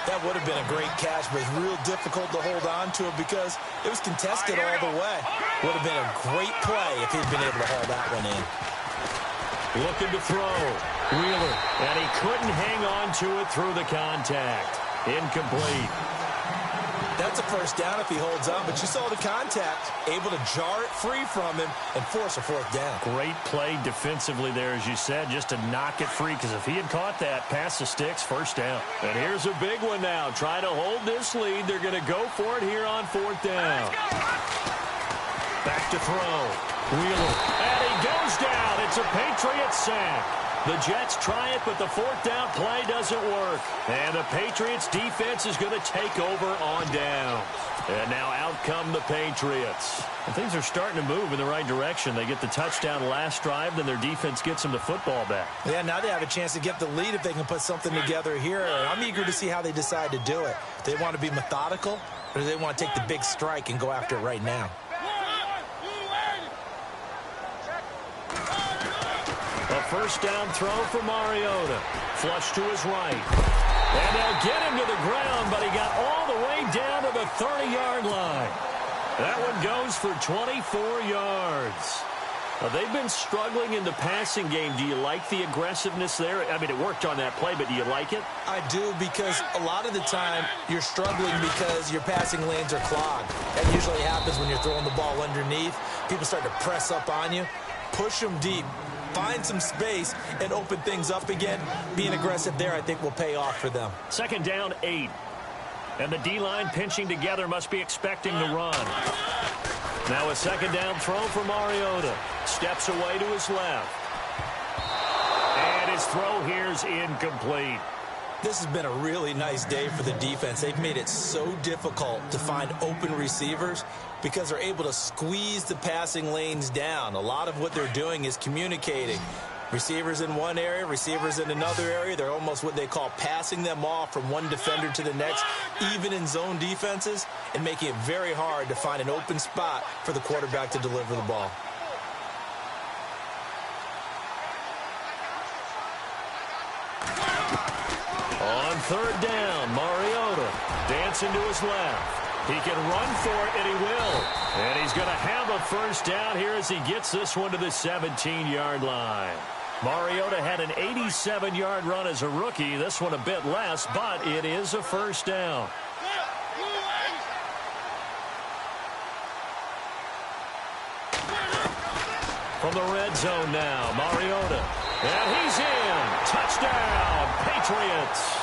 That would have been a great catch, but it's real difficult to hold on to it because it was contested all the way. Would have been a great play if he'd been able to haul that one in. Looking to throw. Wheeler. And he couldn't hang on to it through the contact. Incomplete. That's a first down if he holds on, but you saw the contact, able to jar it free from him and force a 4th down. Great play defensively there, as you said, just to knock it free, because if he had caught that, pass the sticks, 1st down. And here's a big one now. Try to hold this lead. They're going to go for it here on 4th down. Back to throw. Wheeler. And he goes down. It's a Patriot sack. The Jets try it, but the 4th down play doesn't work. And the Patriots defense is going to take over on down. And now out come the Patriots. And things are starting to move in the right direction. They get the touchdown last drive, then their defense gets them the football back. Yeah, now they have a chance to get the lead if they can put something together here. I'm eager to see how they decide to do it. Do they want to be methodical, or do they want to take the big strike and go after it right now? A first down throw for Mariota. Flush to his right. And they'll get him to the ground, but he got all the way down to the 30-yard line. That one goes for 24 yards. They've been struggling in the passing game. Do you like the aggressiveness there? I mean, it worked on that play, but do you like it? I do, because a lot of the time you're struggling because your passing lanes are clogged. That usually happens when you're throwing the ball underneath. People start to press up on you. Push them deep. find some space and open things up again. Being aggressive there, I think, will pay off for them. Second down, 8. And the D-line pinching together must be expecting the run. Now a second down throw for Mariota. Steps away to his left. And his throw here's incomplete. This has been a really nice day for the defense. They've made it so difficult to find open receivers because they're able to squeeze the passing lanes down. A lot of what they're doing is communicating. Receivers in one area, receivers in another area. They're almost what they call passing them off from one defender to the next, even in zone defenses, and making it very hard to find an open spot for the quarterback to deliver the ball. On third down, Mariota dancing to his left. He can run for it, and he will. And he's going to have a first down here as he gets this one to the 17-yard line. Mariota had an 87-yard run as a rookie. This one a bit less, but it is a first down. From the red zone now, Mariota. And he's in. Touchdown, Patriots.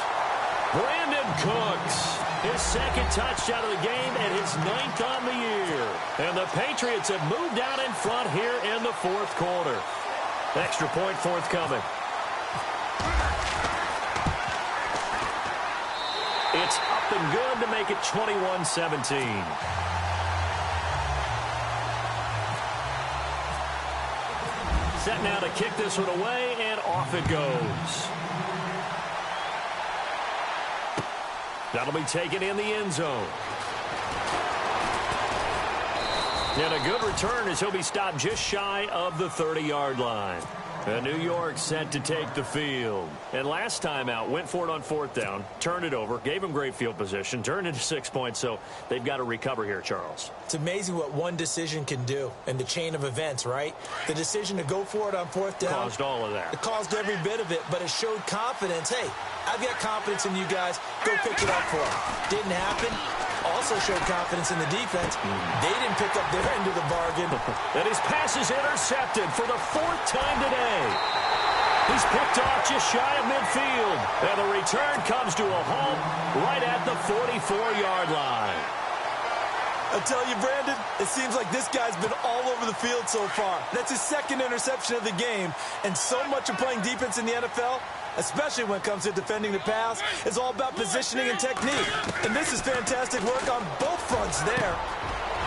Brandon Cooks, his second touchdown of the game and his 9th on the year. And the Patriots have moved out in front here in the fourth quarter. Extra point forthcoming. It's up and good to make it 21-17. Set now to kick this one away, and off it goes. That'll be taken in the end zone. And a good return as he'll be stopped just shy of the 30-yard line. And New York set to take the field. And last time out, went for it on fourth down, turned it over, gave him great field position, turned into 6 points, so they've got to recover here, Charles. It's amazing what one decision can do in the chain of events, right? The decision to go for it on fourth down. Caused all of that. It caused every bit of it, but it showed confidence. Hey, I've got confidence in you guys. Go pick it up for them. Didn't happen. Also showed confidence in the defense. They didn't pick up their end of the bargain. And his pass is intercepted for the 4th time today. He's picked off just shy of midfield. And the return comes to a halt right at the 44-yard line. I tell you, Brandon, it seems like this guy's been all over the field so far. That's his 2nd interception of the game. And so much of playing defense in the NFL, especially when it comes to defending the pass, is all about positioning and technique. And this is fantastic work on both fronts there.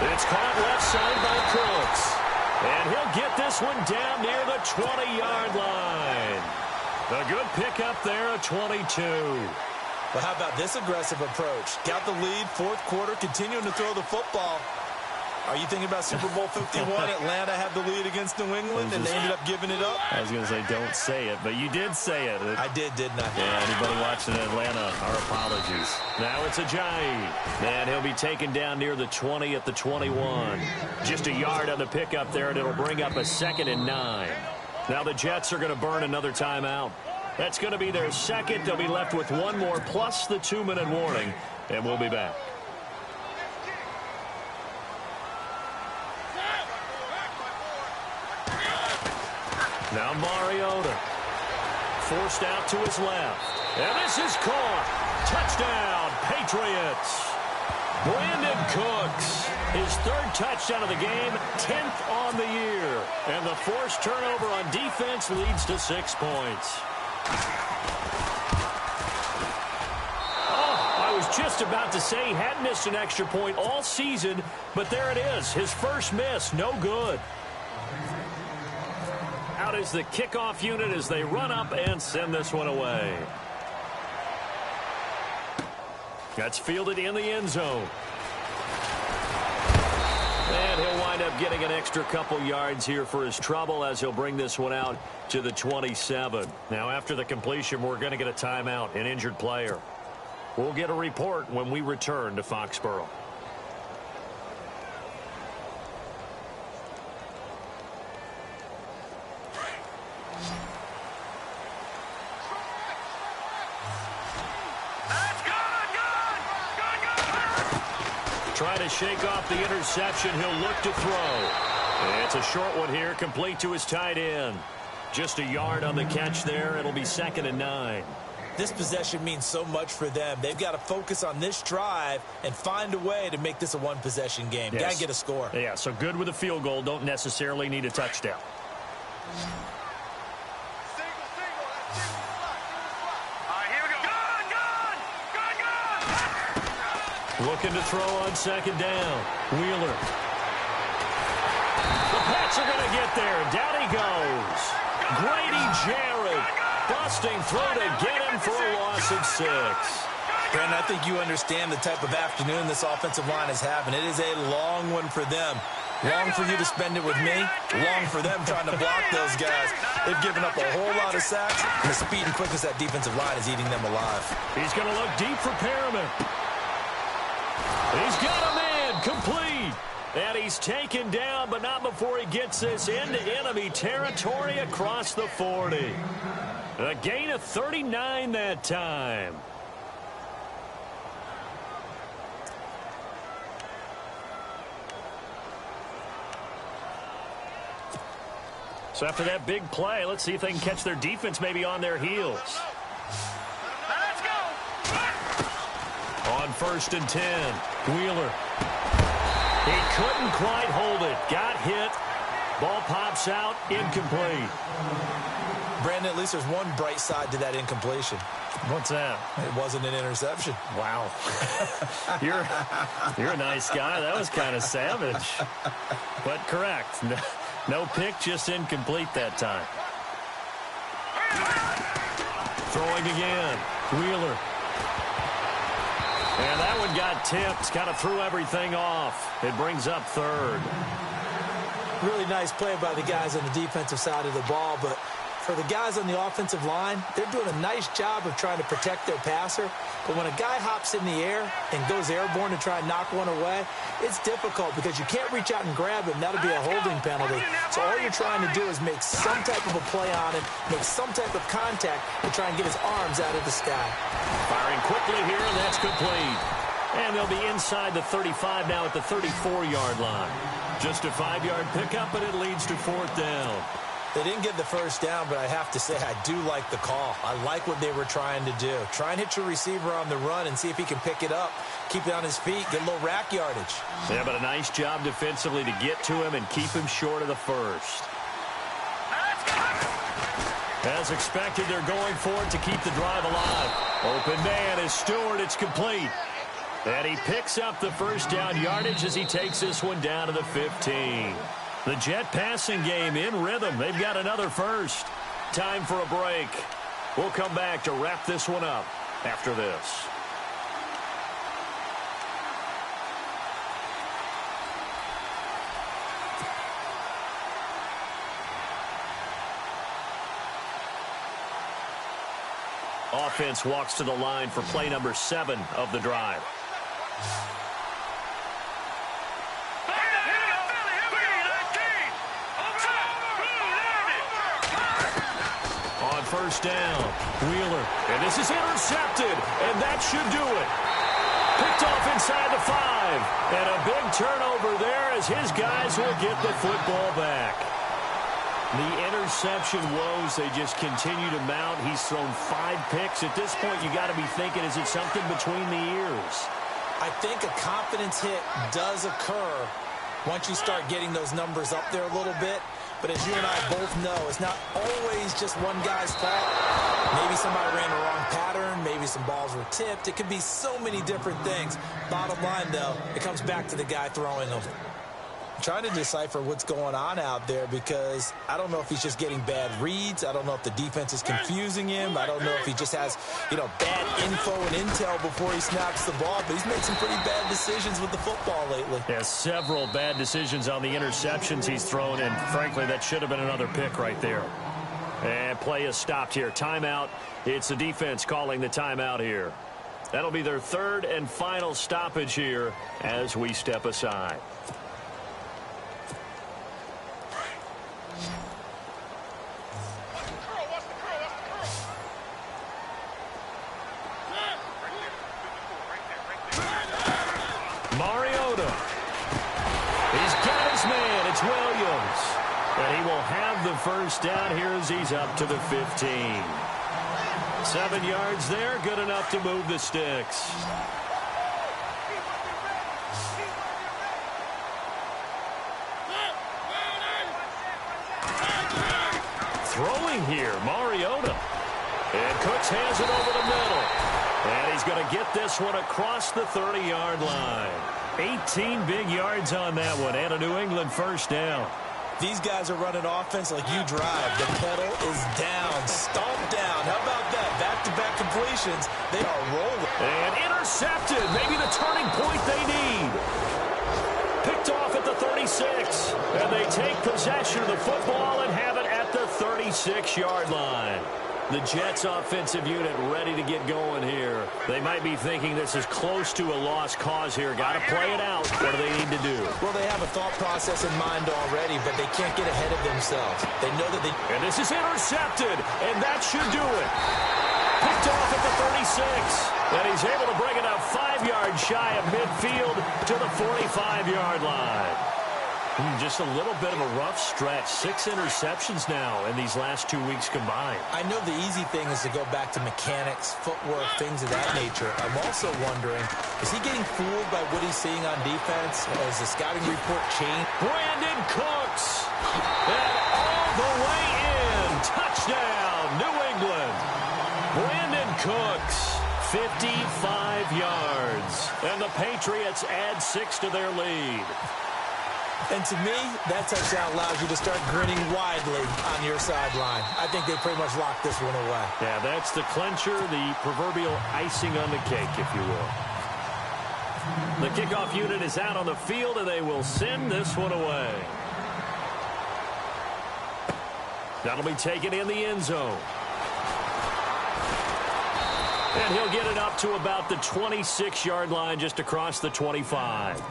It's caught left side by Cooks. And he'll get this one down near the 20-yard line. A good pickup there at 22. But how about this aggressive approach? Got the lead, fourth quarter, continuing to throw the football. Are you thinking about Super Bowl 51? Atlanta had the lead against New England, and they ended up giving it up? I was going to say, don't say it, but you did say it. I did, didn't I? Yeah, anybody watching Atlanta, our apologies. Now it's Ajayi, and he'll be taken down near the 20 at the 21. Just a yard on the pickup there, and it'll bring up a 2nd and 9. Now the Jets are going to burn another timeout. That's going to be their second. They'll be left with one more, plus the 2-minute warning, and we'll be back. Now Mariota, forced out to his left. And this is caught. Touchdown, Patriots. Brandon Cooks, his 3rd touchdown of the game, 10th on the year. And the forced turnover on defense leads to 6 points. I was just about to say he hadn't missed an extra point all season, but there it is. His first miss, no good. Out is the kickoff unit as they run up and send this one away. That's fielded in the end zone. And he'll wind up getting an extra couple yards here for his trouble as he'll bring this one out to the 27. Now, after the completion, we're going to get a timeout, an injured player. We'll get a report when we return to Foxborough. Trying to shake off the interception. He'll look to throw. It's a short one here, complete to his tight end. Just a yard on the catch there. It'll be 2nd and 9. This possession means so much for them. They've got to focus on this drive and find a way to make this a one-possession game. Yes. Got to get a score. Yeah, so good with a field goal. Don't necessarily need a touchdown. Looking to throw on 2nd down. Wheeler. The Pats are going to get there. Down he goes. Grady Jarrett busting through to get him for a loss of 6. Brandon, I think you understand the type of afternoon this offensive line is having. It is a long one for them. Long for you to spend it with me. Long for them trying to block those guys. They've given up a whole lot of sacks. And the speed and quickness of that defensive line is eating them alive. He's going to look deep for Perriman. He's got a man complete. And he's taken down, but not before he gets this into enemy territory across the 40. A gain of 39 that time. So after that big play, let's see if they can catch their defense maybe on their heels. Let's go. On 1st and 10, Wheeler. He couldn't quite hold it. Got hit. Ball pops out. Incomplete. Brandon, at least there's one bright side to that incompletion. What's that? It wasn't an interception. Wow. You're a nice guy. That was kind of savage. But correct. No pick, just incomplete that time. Throwing again. Wheeler. And that one got tipped. Kind of threw everything off. It brings up 3rd. Really nice play by the guys on the defensive side of the ball, but for the guys on the offensive line, they're doing a nice job of trying to protect their passer. But when a guy hops in the air and goes airborne to try and knock one away, it's difficult because you can't reach out and grab him. That'll be a holding penalty. So all you're trying to do is make some type of a play on him, make some type of contact to try and get his arms out of the sky. Firing quickly here, and that's complete. And they'll be inside the 35 now at the 34-yard line. Just a 5-yard pickup, and it leads to 4th down. They didn't get the first down, but I have to say I do like the call. I like what they were trying to do. Try and hit your receiver on the run and see if he can pick it up, keep it on his feet, get a little rack yardage. Yeah, but a nice job defensively to get to him and keep him short of the first. As expected, they're going for it to keep the drive alive. Open man is Stewart. It's complete. And he picks up the first down yardage as he takes this one down to the 15. The Jet passing game in rhythm. They've got another first. Time for a break. We'll come back to wrap this one up after this. Offense walks to the line for play number 7 of the drive. On first down, Wheeler. And this is intercepted, and that should do it. Picked off inside the 5. And a big turnover there as his guys will get the football back. The interception woes, they just continue to mount. He's thrown 5 picks. At this point, you got to be thinking, is it something between the ears? I think a confidence hit does occur once you start getting those numbers up there a little bit. But as you and I both know, it's not always just one guy's fault. Maybe somebody ran the wrong pattern. Maybe some balls were tipped. It could be so many different things. Bottom line, though, it comes back to the guy throwing them. I'm trying to decipher what's going on out there because I don't know if he's just getting bad reads. I don't know if the defense is confusing him. I don't know if he just has, bad info and intel before he snaps the ball. But he's made some pretty bad decisions with the football lately. Yeah, several bad decisions on the interceptions he's thrown, and frankly, that should have been another pick right there. And play is stopped here. Timeout. It's the defense calling the timeout here. That'll be their 3rd and final stoppage here as we step aside. Mariota. He's got his man. It's Williams. And he will have the first down here as he's up to the 15. 7 yards there, good enough to move the sticks. Throwing here, Mariota. And Cooks hands it over the middle. And he's going to get this one across the 30-yard line. 18 big yards on that one, and a New England first down. These guys are running offense like you drive. The pedal is down, stomp down. How about that? Back-to-back completions. They are rolling. And intercepted. Maybe the turning point they need. Picked off at the 36. And they take possession of the football and have it at the 36-yard line. The Jets offensive unit ready to get going here. They might be thinking this is close to a lost cause here. Got to play it out. What do they need to do? Well, they have a thought process in mind already, but they can't get ahead of themselves. They know that they... And this is intercepted, and that should do it. Picked off at the 36, and he's able to bring it up 5 yards shy of midfield to the 45-yard line. Just a little bit of a rough stretch. 6 interceptions now in these last 2 weeks combined. I know the easy thing is to go back to mechanics, footwork, things of that nature. I'm also wondering, is he getting fooled by what he's seeing on defense? Has the scouting report changed? Brandon Cooks. And all the way in. Touchdown, New England. Brandon Cooks. 55 yards. And the Patriots add 6 to their lead. And to me, that touchdown allows you to start grinning widely on your sideline. I think they pretty much locked this one away. Yeah, that's the clincher, the proverbial icing on the cake, if you will. The kickoff unit is out on the field, and they will send this one away. That'll be taken in the end zone. And he'll get it up to about the 26-yard line, just across the 25.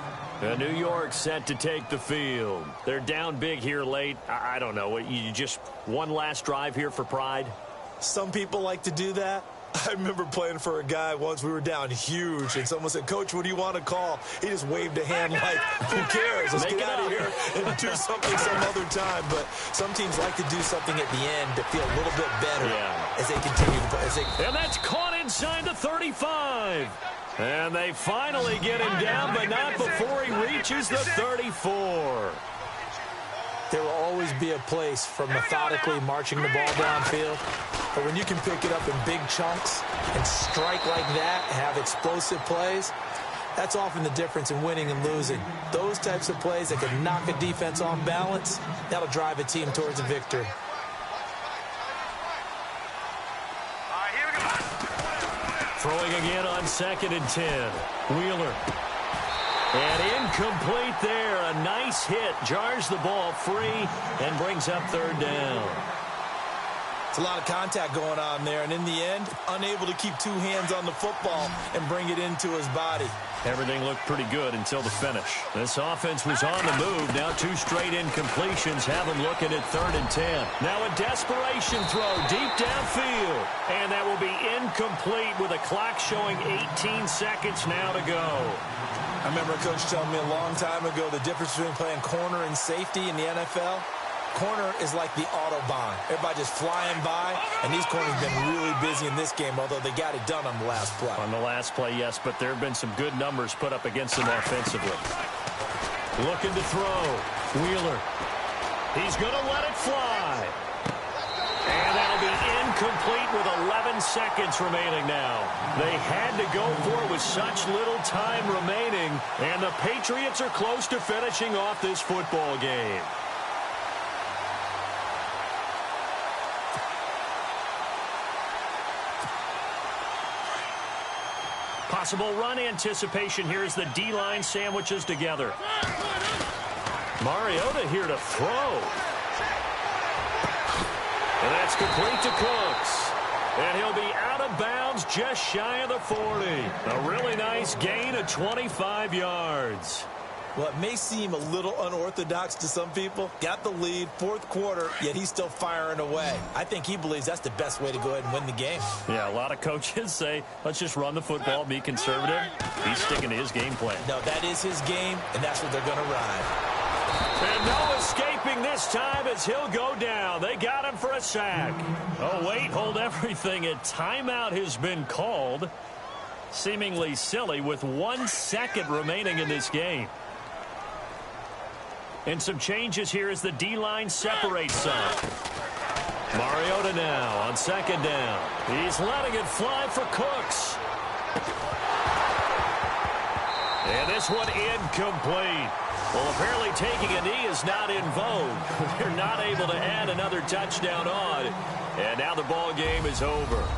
New York set to take the field. They're down big here late. I don't know. You just one last drive here for pride? Some people like to do that. I remember playing for a guy once. We were down huge, and someone said, "Coach, what do you want to call?" He just waved a hand like, who cares? Let's get out of here and do something some other time. But some teams like to do something at the end to feel a little bit better as they continue to play. And that's caught inside the 35. And they finally get him down, but not before he reaches the 34. There will always be a place for methodically marching the ball downfield. But when you can pick it up in big chunks and strike like that, have explosive plays, that's often the difference in winning and losing. Those types of plays that can knock a defense off balance, that'll drive a team towards a victory. Throwing again on 2nd and 10. Wheeler. And incomplete there. A nice hit. Jars the ball free and brings up 3rd down. It's a lot of contact going on there. And in the end, unable to keep 2 hands on the football and bring it into his body. Everything looked pretty good until the finish. This offense was on the move. Now 2 straight incompletions have them looking at 3rd and 10. Now a desperation throw deep downfield. And that will be incomplete with a clock showing 18 seconds now to go. I remember a coach telling me a long time ago the difference between playing corner and safety in the NFL. Corner is like the Autobahn. Everybody just flying by, and these corners have been really busy in this game, although they got it done on the last play. On the last play, yes, but there have been some good numbers put up against them offensively. Looking to throw. Wheeler. He's going to let it fly. And that'll be incomplete with 11 seconds remaining now. They had to go for it with such little time remaining, and the Patriots are close to finishing off this football game. Possible run anticipation here as the D-line sandwiches together. Mariota here to throw. And that's complete to Cooks. And he'll be out of bounds just shy of the 40. A really nice gain of 25 yards. Well, it may seem a little unorthodox to some people. Got the lead, 4th quarter, yet he's still firing away. I think he believes that's the best way to go ahead and win the game. Yeah, a lot of coaches say, let's just run the football, be conservative. He's sticking to his game plan. No, that is his game, and that's what they're going to ride. And no escaping this time as he'll go down. They got him for a sack. Oh, wait, hold everything. A timeout has been called. Seemingly silly with 1 second remaining in this game. And some changes here as the D-line separates some. Mariota now on second down. He's letting it fly for Cooks. And this one incomplete. Well, apparently taking a knee is not in vogue. They're not able to add another touchdown on. And now the ball game is over.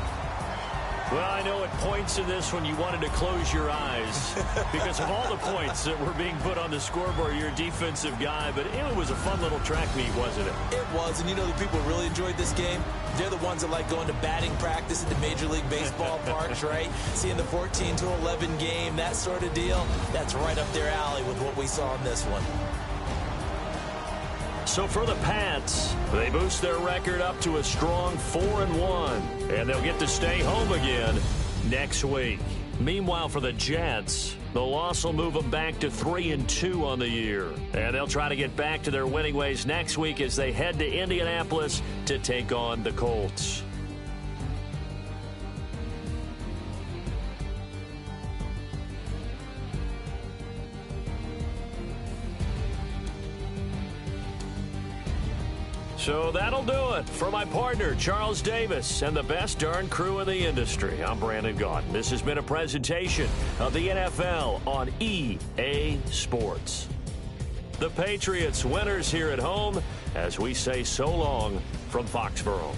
Well, I know at points in this one you wanted to close your eyes because of all the points that were being put on the scoreboard. You're a defensive guy, but it was a fun little track meet, wasn't it? It was, and you know the people who really enjoyed this game? They're the ones that like going to batting practice at the Major League Baseball parks, right? Seeing the 14-11 game, that sort of deal, that's right up their alley with what we saw in this one. So for the Pats, they boost their record up to a strong 4-1, and they'll get to stay home again next week. Meanwhile, for the Jets, the loss will move them back to 3-2 on the year, and they'll try to get back to their winning ways next week as they head to Indianapolis to take on the Colts. So that'll do it for my partner, Charles Davis, and the best darn crew in the industry. I'm Brandon Gaudin. This has been a presentation of the NFL on EA Sports. The Patriots winners here at home as we say so long from Foxborough.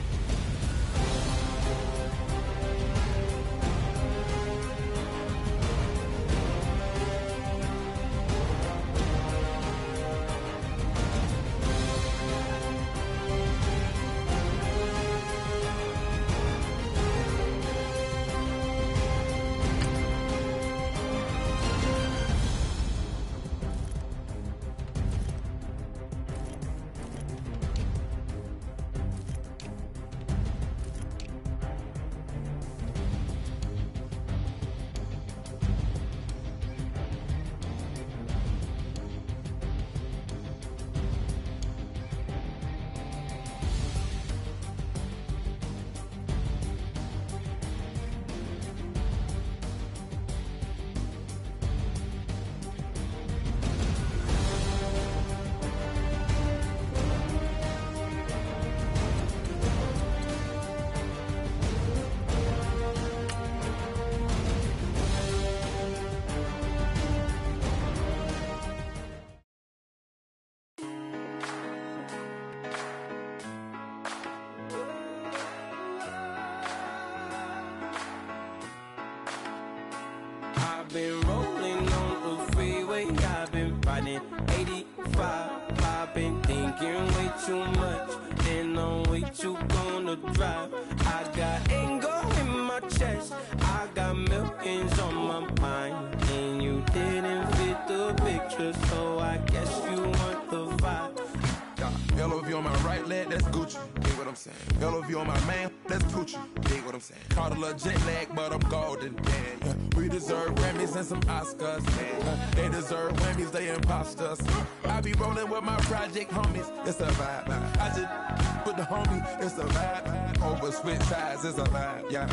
Been rolling on the freeway, I've been riding 85. I've been thinking way too much, and I'm way too gonna drive. I got anger in my chest, I got millions on my mind, and you didn't fit the picture, so I guess you want the vibe. Yellow if you on my right leg, that's Gucci. Dig what I'm saying. Yellow if you on my man, that's Poochie. Dig what I'm saying. Caught a little jet lag, but I'm golden. Yeah. We deserve Grammys and some Oscars. They deserve Whammies, they imposters. I be rolling with my project homies. It's a vibe. I just put the homie. It's a vibe. Over switch sides, it's a vibe. Yeah.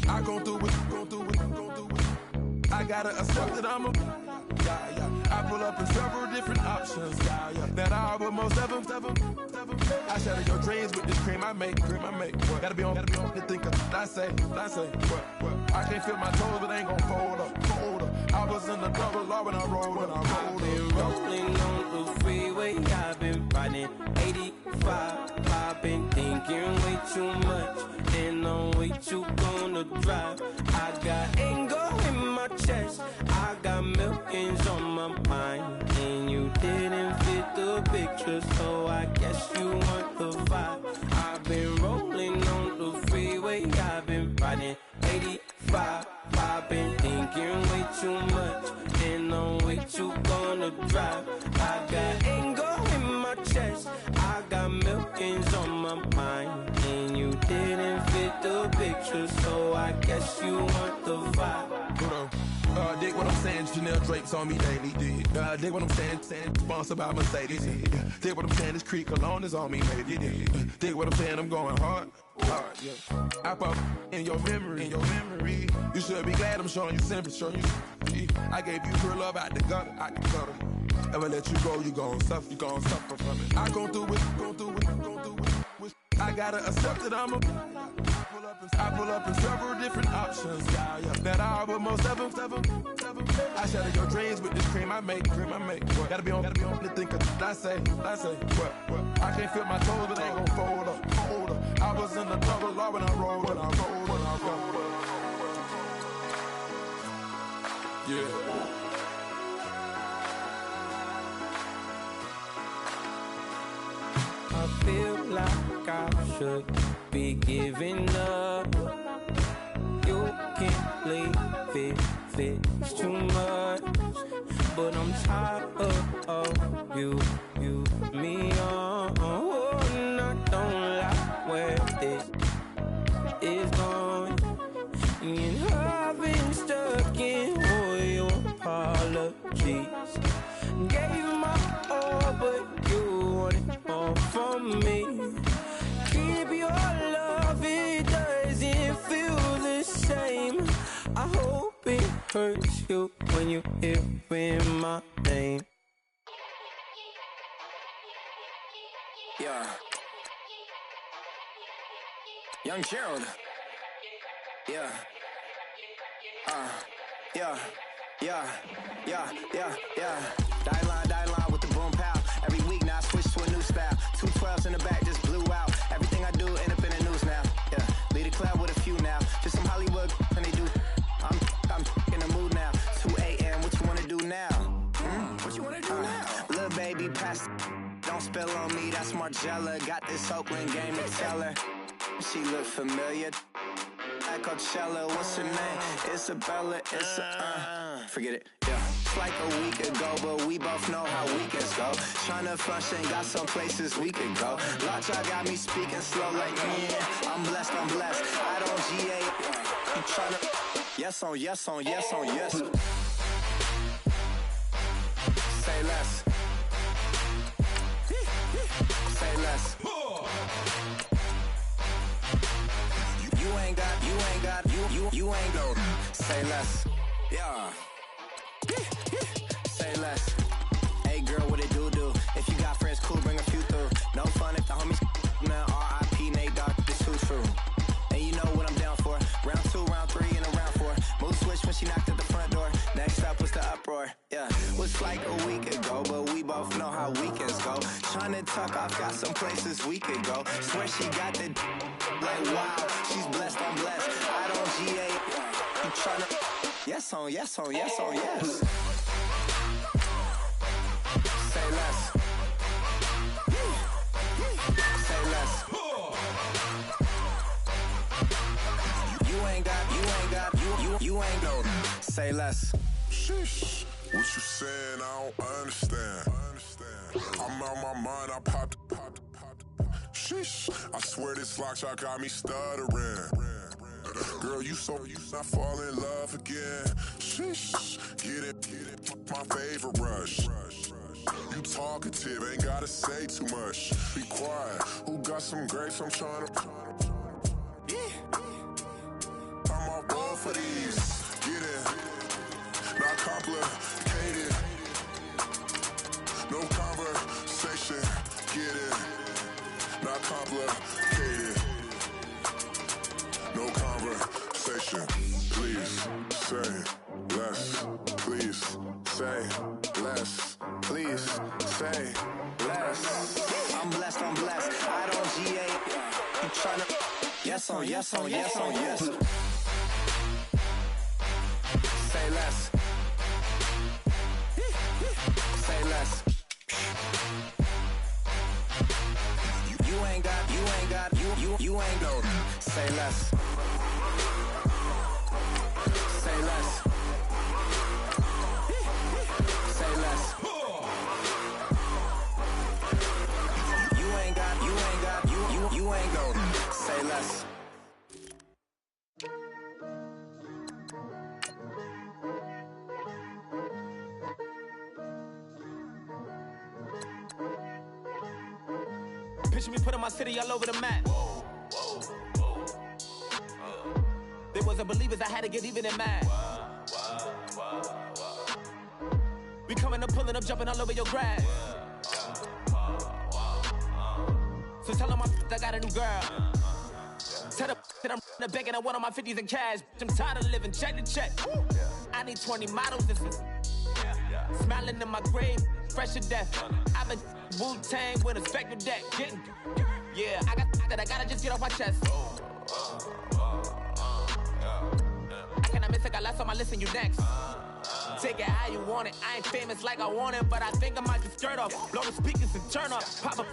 I gon' do it. I gotta accept that I'm a. Yeah. I pull up in several different options. Yeah. That I would most ever. I shatter your dreams with this cream I make. What? Gotta be on the thinker. I say. What? I can't feel my toes, but ain't gon' fold up. I was in the double law when I rolled. I've been rolling on the freeway. I've been riding 85. I've been thinking way too much, and I'm way too gonna drive. I got anger in my chest, I got millions on my mind, and you didn't fit the picture, so I guess you want the vibe. I've been rolling on the freeway, I've been riding 85. I've been thinking way too much, and I'm way too gonna drive. I got anger in my chest, I got millions on my mind, and you didn't fit the picture, so I guess you want the vibe. Dig what I'm saying, Chanel drapes on me daily. Dig what I'm saying, sponsored by Mercedes. Dig what I'm saying, this Creek cologne is on me, baby. Dig what I'm saying, I'm going hard, yeah. I pop in your memory, You should be glad I'm showing you sympathy, I gave you pure love out the gutter, Ever let you go, you gon' suffer, from it. I gon' do it. I gotta accept that I'm a. I pull up in several different options, yeah. That I will most ever. I shatter your dreams with this cream I make. What? Gotta be on the think of I say. What? I can't feel my toes, but they gon' fold up. I was in the double law when I rolled. Yeah. I feel like I should be giving up. You can't leave it's too much. But I'm tired of you, me on. And I don't like where this is going. And I've been stuck in all your apologies. Gave my all, but you want it all from me. Keep your love, it doesn't feel the same. I hope it hurts you when you hear my name. Yeah. Young Gerald. Yeah. Die line with the boom pow. Every week now I switch to a new style. 212s in the back just blew out. Everything I do end up in the news now. Yeah, lead a club with a few now. Just some Hollywood and they do. I'm in the mood now. 2 a.m. What you wanna do now? What you wanna do now? Little baby pass. Don't spill on me. That's Margella. Got this Oakland game to tell her. She look familiar. At Coachella, what's her name? Isabella. Forget it. Yeah. It's like a week ago, but we both know how weekends go. Tryna function, got some places we could go. Lockjaw got me speaking slow like, yeah, I'm blessed. I don't GA. You tryna yes on yes. Say less. Say less. You ain't go. Say less. Yeah. Say less. Hey girl, what it do? If you got friends, cool, bring a few through. No fun if the homies now R.I.P. Nate Dogg, this too true. And you know what I'm down for. Round 2, round 3, and a round 4. Mood switch when she knocked at the front door. Next up was the uproar. Yeah, was like a week ago, but we both know how weekends go. Tryna tuck off, got some places we could go. Swear she got the like wow, she's blessed, I'm blessed. I don't GA. You tryna yes on yes. Say less. Say less. You ain't go. Say less. Sheesh. What you saying? I don't understand. I'm out my mind. I popped. Sheesh. I swear this lockjaw got me stuttering. Girl, you not fall in love again. Sheesh. Get it. My favorite rush. You talkative, ain't gotta say too much. Be quiet. Who got some grapes? I'm trying to. I'm all ball for these. Get in. Not complicated. No conversation. Get in. Not complicated. No conversation. Please say less. Please say less. Please say less. I'm blessed. I don't GA. You tryna yes on yes. Say less. Say less. You ain't got. You ain't go. Say less. Say less. Say less. You ain't got. You ain't go. Say less. Picture me putting my city all over the map. They wasn't believers, I had to get even and mad. We coming up, pulling up, jumping all over your grass. So tell them I got a new girl. Tell them that I'm begging at one of my 50s in cash. I'm tired of living check to check. I need 20 models and smiling in my grave, fresh to death. I've been Wu-Tang with a spectral deck. Yeah, I gotta just get off my chest. I cannot miss it, got last on my list and you next. Take it how you want it. I ain't famous like I want it, but I think I might just skirt off. Blow the speakers and turn up. Pop up.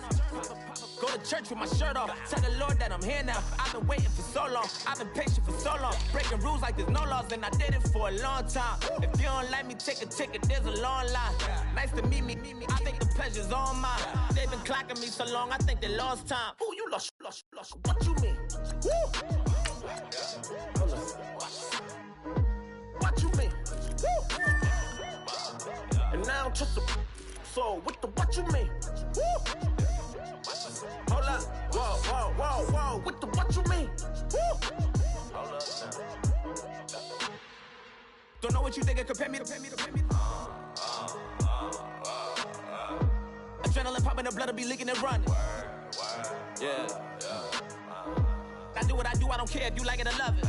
Go to church with my shirt off. Tell the Lord that I'm here now. I've been waiting for so long. I've been patient for so long. Breaking rules like there's no laws, and I did it for a long time. If you don't let me take a ticket, there's a long line. Nice to meet me. I think the pleasure's all mine. They've been clocking me so long, I think they lost time. Ooh, you lost. What you mean? Woo! What you mean? Woo! And now I'm just a so what you mean? Woo! Hold up, whoa, what you mean? Woo! Hold up now. Don't know what you think, compare me. Adrenaline popping, the blood will be leaking and running. Yeah. I do what I do, I don't care if you like it or love it.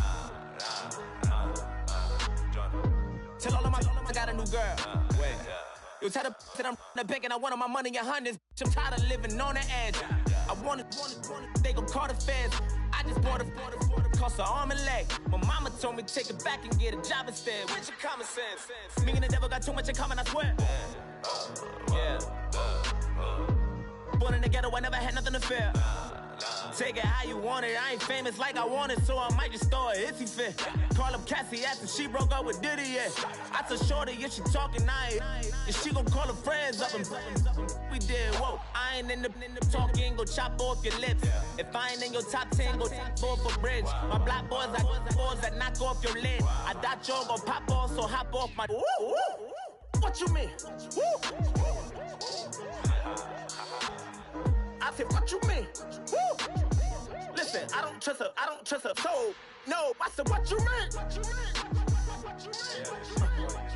Tell all of my I got a new girl. Wait. You tell the that I'm the bank and I want all my money in hundreds. I'm tired of living on the edge. I want it, they gon' call the feds. I just bought a cost an arm and leg. My mama told me take it back and get a job instead. Where's your common sense? Me and the devil got too much in common, I swear. Yeah. Born in the ghetto, I never had nothing to fear. Take it how you want it. I ain't famous like I want it, so I might just throw a iffy fit. Call up Cassie after she broke up with Diddy, yeah. I told Shorty if she talking, if she gon' call her friends up and we did, whoa. I ain't in the talking, go chop off your lips. If I ain't in your top 10, go top 4 for bridge. My black boys, I got boys that knock off your lid. I thought y'all gon' pop off, so hop off my. What you mean? I said, what you mean? Woo! Listen, I don't trust her, so no, I said, what you mean?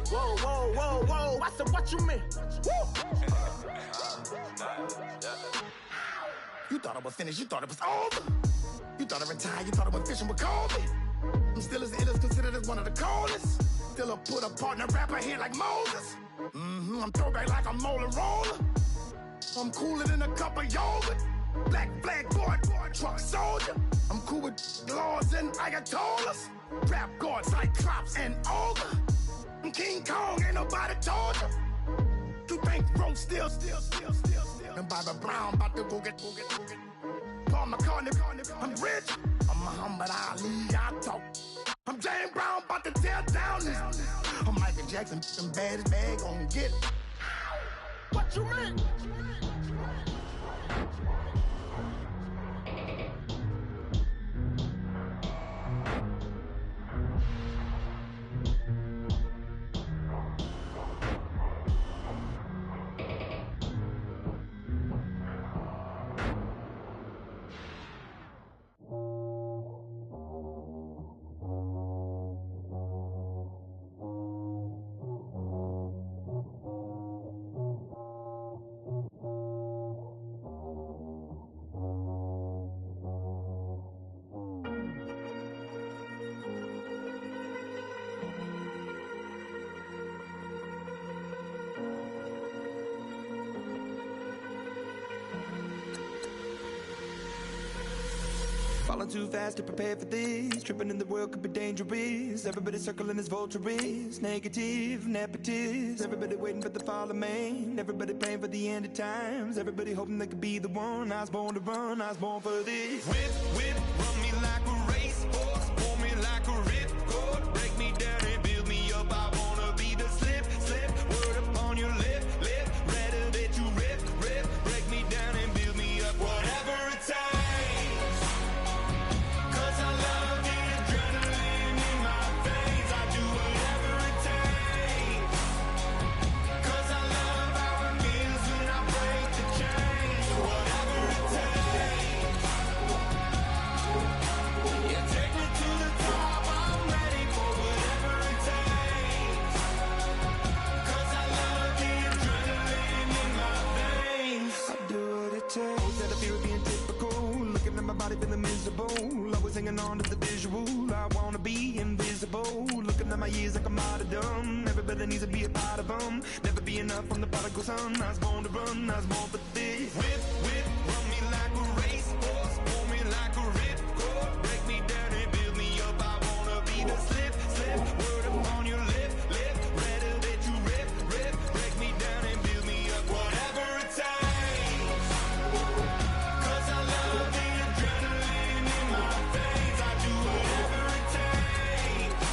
Whoa, I said, what you mean? Woo! You thought I was finished, you thought it was over. You thought I retired, you thought I went fishing with Kobe. I'm still as ill as considered as one of the coldest. Still a put a partner rapper here like Moses. I'm throwback like a molar roller. I'm cooler than a cup of yogurt. Black flag boy, truck soldier. I'm cool with laws and ayatollahs. Rap gods like Cyclops and Ogre. I'm King Kong, ain't nobody told you. You think Rome still. And Bobby Brown about to go get. Paul McCartney, I'm rich. I'm Muhammad Ali, I talk. I'm James Brown, about to tear down this. I'm Michael Jackson, some baddest bag gon' get it. What you mean? Falling too fast to prepare for this. Tripping in the world could be dangerous. Everybody circling as vultures. Negative, nepotist. Everybody waiting for the fall of man. Everybody praying for the end of times. Everybody hoping they could be the one. I was born to run, I was born for this. Whip, run me like a racehorse. Pull me like a ripcord. Break me down and build me up. I wanna be the slip. Word upon your lip. Rather that you rip. Break me down and build me up. Whatever it takes. on to the visual. I wanna be invisible, looking at my years like a martyrdom. Everybody needs to be a part of them. Never be enough from the prodigal son. I was born to run, I was born for this. Whip, whip, run me like a racehorse, pull me like a ripcord. Break me down and build me up. I wanna be the slip, slip, word upon your lip, lip. Ready that you rip, rip. Break me down and build me up. Whatever it takes, 'cause I love the adrenaline in my veins. I do whatever it takes,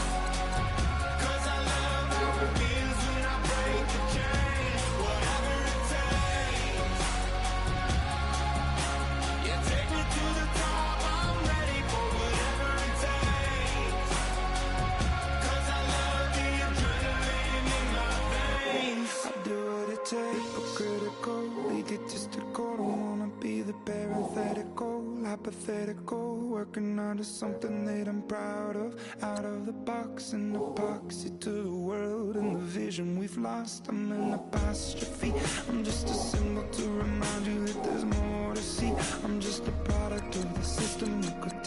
'cause I love how it feels when I break the chains. Whatever it takes, yeah, take me to the top. I'm ready for whatever it takes, 'cause I love the adrenaline in my veins. I do what it takes, go critical, egotistical. Don't wanna be the parenthetical, hypothetical. Working onto something that I'm proud of. Out of the box, an epoxy to the world and the vision we've lost. I'm an apostrophe. I'm just a symbol to remind you that there's more to see. I'm just a product of the system you could